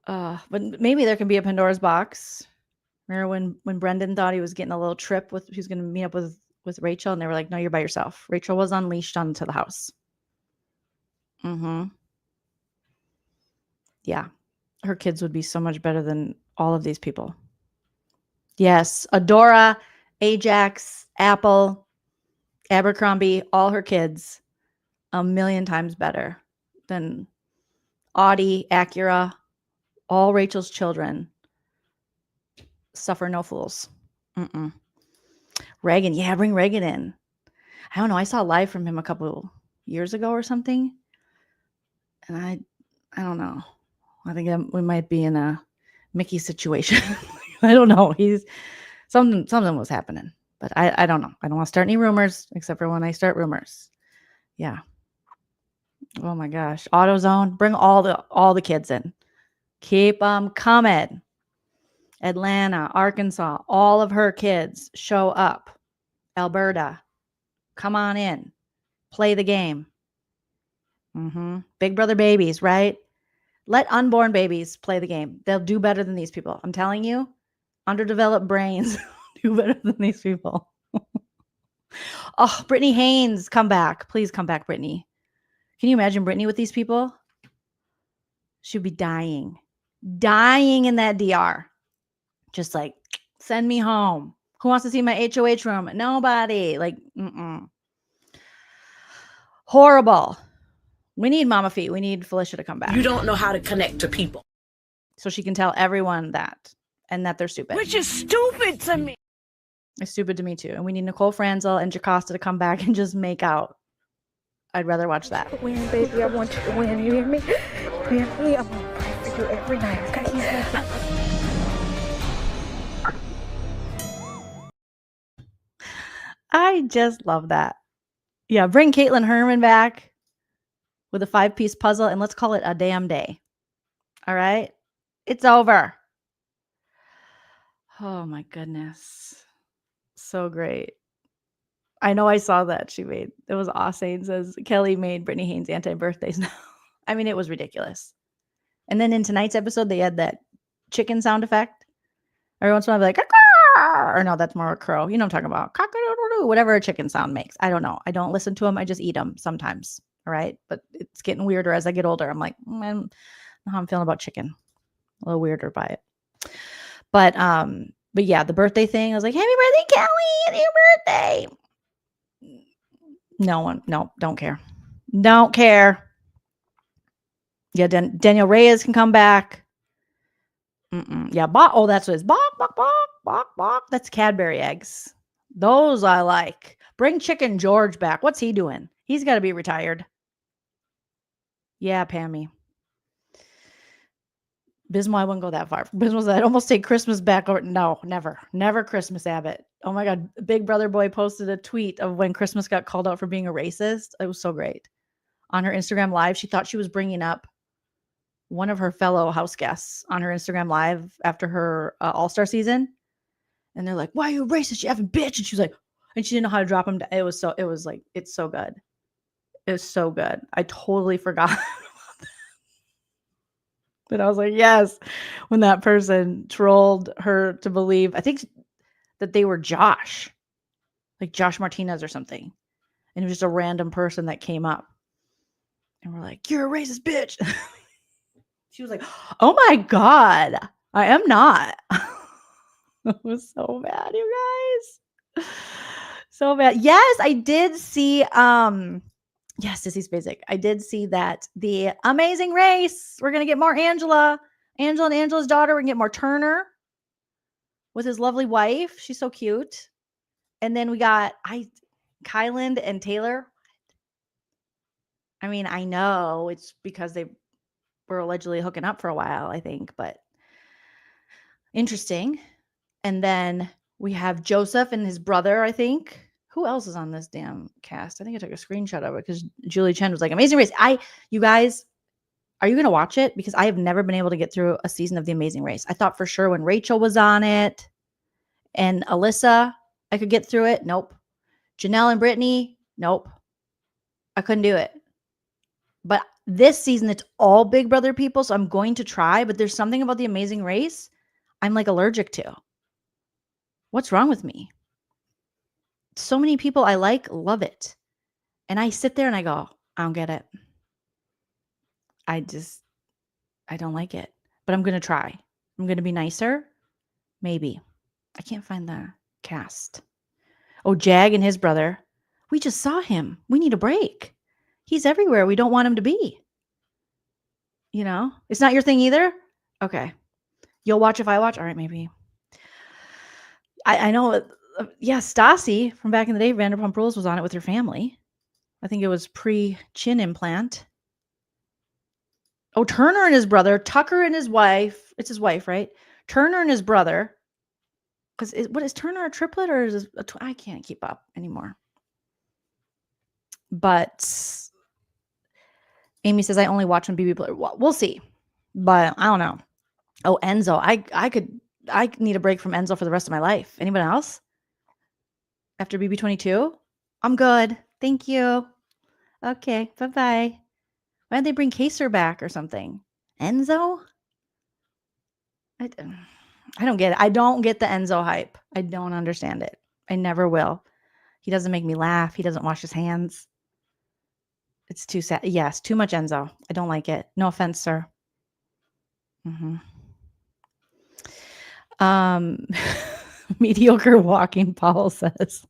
But maybe there can be a Pandora's box. Remember when Brendan thought he was getting a little trip he was going to meet up with Rachel, and they were like, no, you're by yourself. Rachel was unleashed onto the house. Yeah. Her kids would be so much better than all of these people. Yes. Adora, Ajax, Apple, Abercrombie, all her kids, 1,000,000 times better than Audi, Acura, all Rachel's children. Suffer no fools. Reagan. Yeah, bring Reagan in. I don't know. I saw live from him a couple years ago or something. And I don't know. I think we might be in a Mickey situation. I don't know. Something was happening. But I don't know. I don't want to start any rumors except for when I start rumors. Yeah. Oh my gosh. AutoZone. Bring all the kids in. Keep them coming. Atlanta, Arkansas, all of her kids show up. Alberta, come on in, play the game. Big brother babies, right? Let unborn babies play the game. They'll do better than these people. I'm telling you, underdeveloped brains do better than these people. Oh, Brittany Haynes, come back. Please come back, Brittany. Can you imagine Brittany with these people? She'd be dying in that DR. Just like, send me home. Who wants to see my HOH room? Nobody. Like, horrible. We need Mama Fee. We need Felicia to come back. You don't know how to connect to people. So she can tell everyone that and that they're stupid. Which is stupid to me. It's stupid to me too. And we need Nicole Franzel and Jocasta to come back and just make out. I'd rather watch that. Win, baby. I want you to win. You hear me? You hear me? I'm gonna pray for you every night. Okay? He's like, I just love that. Yeah, bring Caitlin Herman back with a 5-piece puzzle and let's call it a damn day. All right? It's over. Oh my goodness. So great. I know I saw that she made. It was awesome. Says Kelly made Brittany Haynes anti-birthdays now. I mean, it was ridiculous. And then in tonight's episode, they had that chicken sound effect. Every once in a while, I'll be like, caw, or no, that's more a crow. You know what I'm talking about. Cock-a-doodle-doo, whatever a chicken sound makes. I don't know. I don't listen to them. I just eat them sometimes. All right. But it's getting weirder as I get older. I'm like, man, how I'm feeling about chicken. A little weirder by it. But yeah, the birthday thing, I was like, happy birthday, Kelly. It's your birthday. No one, no, don't care. Don't care. Yeah, Daniel Reyes can come back. Yeah, oh, that's what it is. Bok, bok, bok, bok, bok. That's Cadbury eggs. Those I like. Bring Chicken George back. What's he doing? He's got to be retired. Yeah, Pammy. Bismo, I wouldn't go that far. Bismo said, I'd almost take Christmas back. Or no, never. Never Christmas, Abbott. Oh my God. Big Brother Boy posted a tweet of when Christmas got called out for being a racist. It was so great. On her Instagram Live, she thought she was bringing up one of her fellow house guests on her Instagram Live after her All-Star season. And they're like, why are you racist? You effing bitch. And she was like, and she didn't know how to drop him. It was like, it's so good. It was so good. I totally forgot. But I was like, yes, when that person trolled her to believe, I think that they were Josh, like Josh Martinez or something. And it was just a random person that came up. And we're like, you're a racist bitch. She was like, oh my God, I am not. It was so bad, you guys. So bad. Yes, I did see, yes, Sissy Spacek. I did see that the Amazing Race. We're going to get more Angela and Angela's daughter. We're going to get more Turner with his lovely wife. She's so cute. And then we got Kyland and Taylor. I mean, I know it's because they were allegedly hooking up for a while, I think, but interesting. And then we have Joseph and his brother, I think. Who else is on this damn cast? I think I took a screenshot of it because Julie Chen was like, Amazing Race. You guys, are you going to watch it? Because I have never been able to get through a season of The Amazing Race. I thought for sure when Rachel was on it and Alyssa, I could get through it. Nope. Janelle and Brittany, nope. I couldn't do it. But this season, it's all Big Brother people, so I'm going to try. But there's something about The Amazing Race I'm like allergic to. What's wrong with me? So many people I like love it. And I sit there and I go, I don't get it. I don't like it. But I'm going to try. I'm going to be nicer. Maybe. I can't find the cast. Oh, Jag and his brother. We just saw him. We need a break. He's everywhere. We don't want him to be. You know? It's not your thing either? Okay. You'll watch if I watch? All right, maybe. I know. Yeah, Stassi from back in the day, Vanderpump Rules, was on it with her family. I think it was pre-chin implant. Oh, Turner and his brother, Tucker and his wife. It's his wife, right? Turner and his brother. Because what is Turner a triplet or is it I can't keep up anymore. But Amy says I only watch when BB Blair. Well, we'll see, but I don't know. Oh, Enzo, I could I need a break from Enzo for the rest of my life. Anyone else? After BB22? I'm good. Thank you. Okay, bye-bye. Why don't they bring Kaser back or something? Enzo? I don't get it. I don't get the Enzo hype. I don't understand it. I never will. He doesn't make me laugh. He doesn't wash his hands. It's too sad. Yes, too much Enzo. I don't like it. No offense, sir. Mediocre walking, Paul says.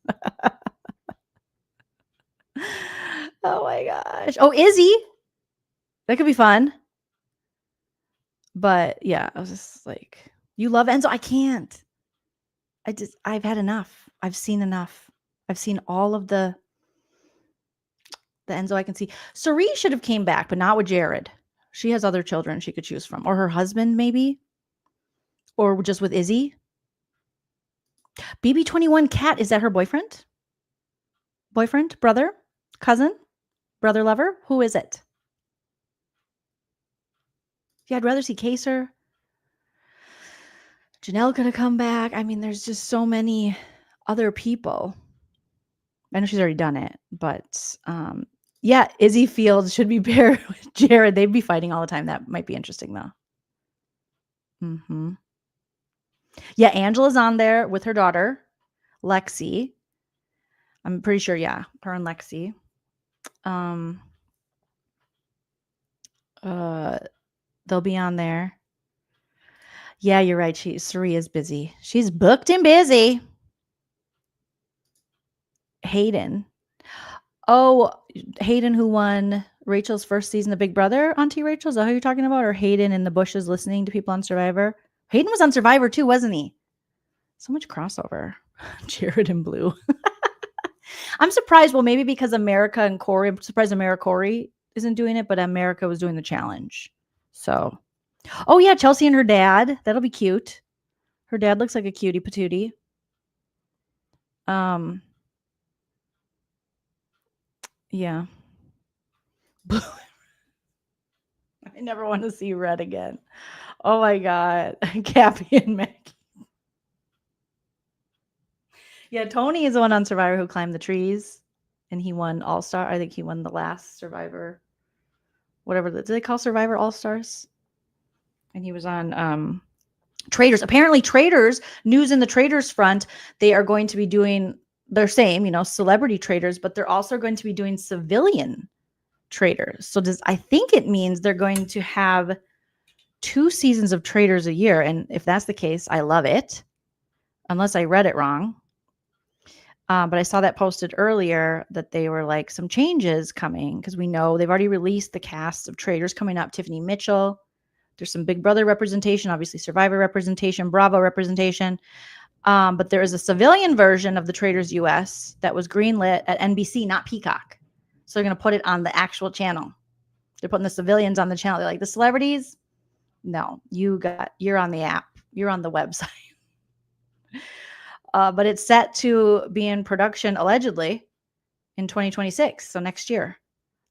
Oh my gosh. Oh, Izzy. That could be fun. But yeah, I was just like, you love Enzo? I can't. I've had enough. I've seen enough. I've seen all of the Enzo I can see. Cerie should have came back, but not with Jared. She has other children she could choose from. Or her husband, maybe. Or just with Izzy. BB21 Cat, is that her boyfriend? Boyfriend? Brother? Cousin? Brother lover? Who is it? Yeah, I'd rather see Kaser. Janelle could have come back. I mean, there's just so many other people. I know she's already done it, but yeah, Izzy Fields should be paired with Jared. They'd be fighting all the time. That might be interesting, though. Yeah, Angela's on there with her daughter, Lexi. I'm pretty sure, yeah, her and Lexi. They'll be on there. Yeah, you're right. Cerie is busy. She's booked and busy. Hayden. Oh, Hayden, who won Rachel's first season of Big Brother, Auntie Rachel? Is that who you're talking about? Or Hayden in the bushes listening to people on Survivor? Hayden was on Survivor too, wasn't he? So much crossover. Jared and Blue. I'm surprised. Well, maybe because America and Corey. I'm surprised Corey isn't doing it, but America was doing the challenge. So, oh yeah, Chelsea and her dad. That'll be cute. Her dad looks like a cutie patootie. Yeah. I never want to see red again. Oh my God. Cappy and Maggie. Yeah, Tony is the one on Survivor who climbed the trees and he won All-Star. I think he won the last Survivor. Whatever. Do they call Survivor All-Stars? And he was on Traders. Apparently Traders, news in the Traders front, they are going to be doing their same, celebrity traders, but they're also going to be doing civilian traders. So I think it means they're going to have 2 seasons of Traders a year. And if that's the case, I love it. Unless I read it wrong. But I saw that posted earlier that they were like some changes coming because we know they've already released the cast of Traders coming up. Tiffany Mitchell. There's some Big Brother representation, obviously Survivor representation, Bravo representation. But there is a civilian version of the Traders US that was greenlit at NBC, not Peacock. So they're going to put it on the actual channel. They're putting the civilians on the channel. They're like, the celebrities? No, you're on the app. You're on the website. But it's set to be in production allegedly in 2026. So next year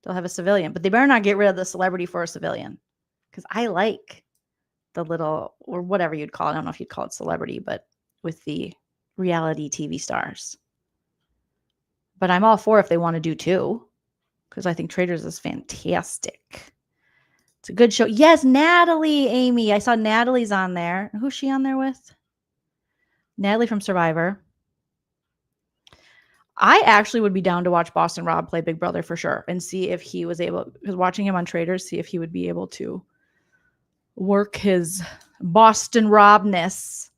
they'll have a civilian, but they better not get rid of the celebrity for a civilian because I like the little, or whatever you'd call it. I don't know if you'd call it celebrity, but with the reality TV stars. But I'm all for if they want to do 2 because I think Traders is fantastic. It's a good show. Yes, Natalie, Amy. I saw Natalie's on there. Who's she on there with? Natalie from Survivor. I actually would be down to watch Boston Rob play Big Brother for sure and see if he was able, because watching him on Traders, see if he would be able to work his Boston Robness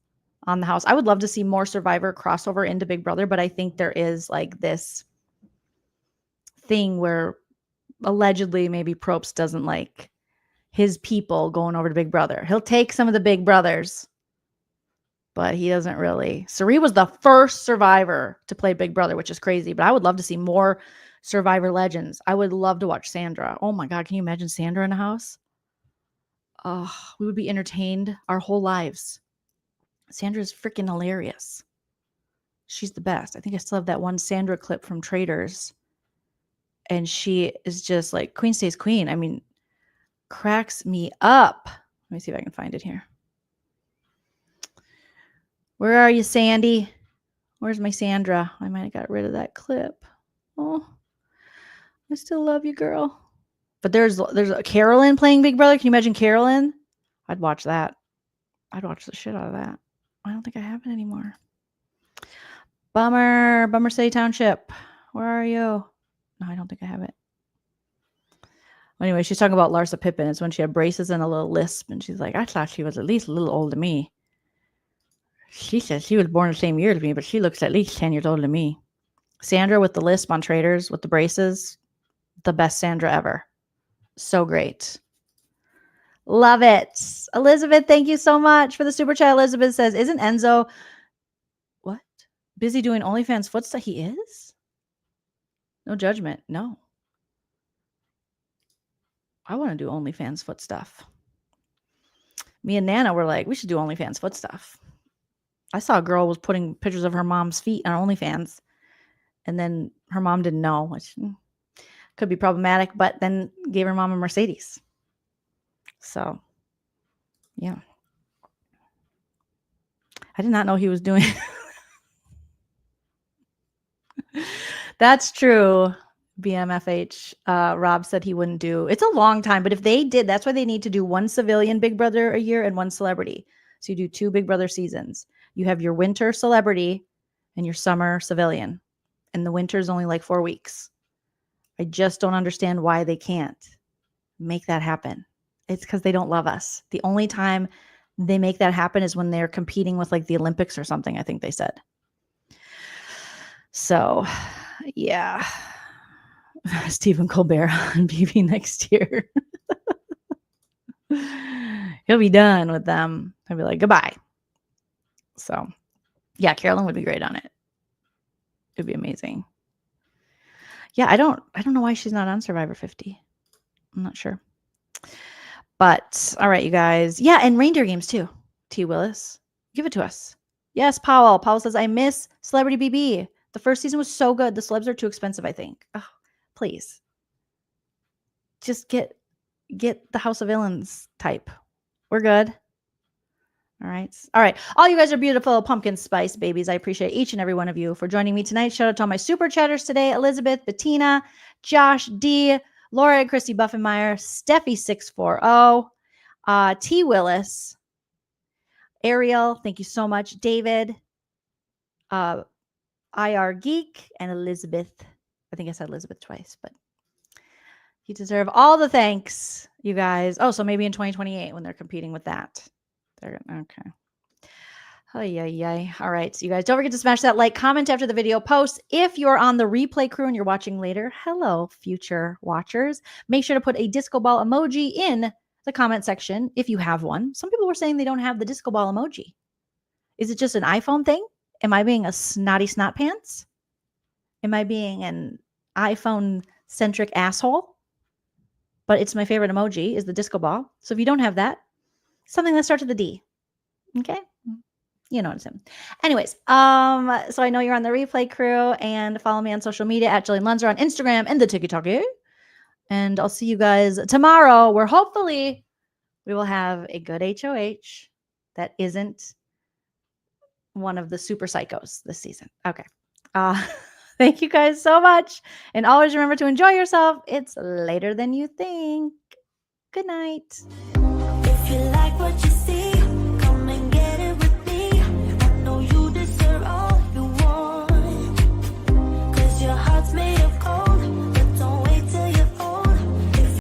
on the house. I would love to see more Survivor crossover into Big Brother, but I think there is like this thing where allegedly maybe Probst doesn't like his people going over to Big Brother. He'll take some of the Big Brothers, but he doesn't really. Cerie was the first Survivor to play Big Brother, which is crazy, but I would love to see more Survivor legends. I would love to watch Sandra. Oh my God, can you imagine Sandra in a house? Oh, we would be entertained our whole lives. Sandra's freaking hilarious. She's the best. I think I still have that one Sandra clip from Traders. And she is just like Queen stays queen. I mean, cracks me up. Let me see if I can find it here. Where are you, Sandy? Where's my Sandra? I might have got rid of that clip. Oh, I still love you, girl. But there's a Carolyn playing Big Brother. Can you imagine Carolyn? I'd watch that. I'd watch the shit out of that. I don't think I have it anymore. Bummer City Township. Where are you? No, I don't think I have it. Anyway, she's talking about Larsa Pippen. It's when she had braces and a little lisp, and she's like, I thought she was at least a little older than me. She says she was born the same year as me, but she looks at least 10 years older than me. Sandra with the lisp on Traders with the braces, the best Sandra ever. So great. Love it. Elizabeth, thank you so much for the super chat. Elizabeth says, isn't Enzo what? Busy doing OnlyFans foot stuff? He is? No judgment. No. I want to do OnlyFans foot stuff. Me and Nana were like, we should do OnlyFans foot stuff. I saw a girl was putting pictures of her mom's feet on OnlyFans, and then her mom didn't know, which could be problematic, but then gave her mom a Mercedes. So, yeah. I did not know he was doing. That's true. BMFH. Rob said he wouldn't do. It's a long time, but if they did, that's why they need to do one civilian Big Brother a year and one celebrity. So you do 2 Big Brother seasons. You have your winter celebrity and your summer civilian. And the winter is only like 4 weeks. I just don't understand why they can't make that happen. It's because they don't love us. The only time they make that happen is when they're competing with like the Olympics or something, I think they said. So, yeah. Stephen Colbert on BB next year. He'll be done with them. He'll be like, goodbye. So, yeah, Carolyn would be great on it. It'd be amazing. Yeah, I don't know why she's not on Survivor 50. I'm not sure. But all right, you guys. Yeah, and reindeer games too. T. Willis, give it to us. Yes, Powell. Powell says, I miss Celebrity BB. The first season was so good. The celebs are too expensive, I think. Oh, please. Just get the House of Villains type. We're good. All right. All right. All you guys are beautiful pumpkin spice babies. I appreciate each and every one of you for joining me tonight. Shout out to all my super chatters today. Elizabeth, Bettina, Josh, D, Laura, Christy Buffenmeyer, Steffi640, T. Willis, Ariel, thank you so much. David, IR Geek, and Elizabeth. I think I said Elizabeth twice, but you deserve all the thanks, you guys. Oh, so maybe in 2028 when they're competing with that. They're okay. Oh, yeah. All right. So you guys don't forget to smash that like, comment after the video, post. If you're on the replay crew and you're watching later, hello, future watchers. Make sure to put a disco ball emoji in the comment section if you have one. Some people were saying they don't have the disco ball emoji. Is it just an iPhone thing? Am I being a snotty snot pants? Am I being an iPhone-centric asshole? But it's my favorite emoji is the disco ball. So if you don't have that, something that starts with a D. Okay? You know what I'm saying. Anyways, so I know you're on the replay crew, and follow me on social media at Joleen Lunzer on Instagram and the TikTok. And I'll see you guys tomorrow, where hopefully we will have a good HOH that isn't one of the super psychos this season. Okay. Thank you guys so much. And always remember to enjoy yourself. It's later than you think. Good night.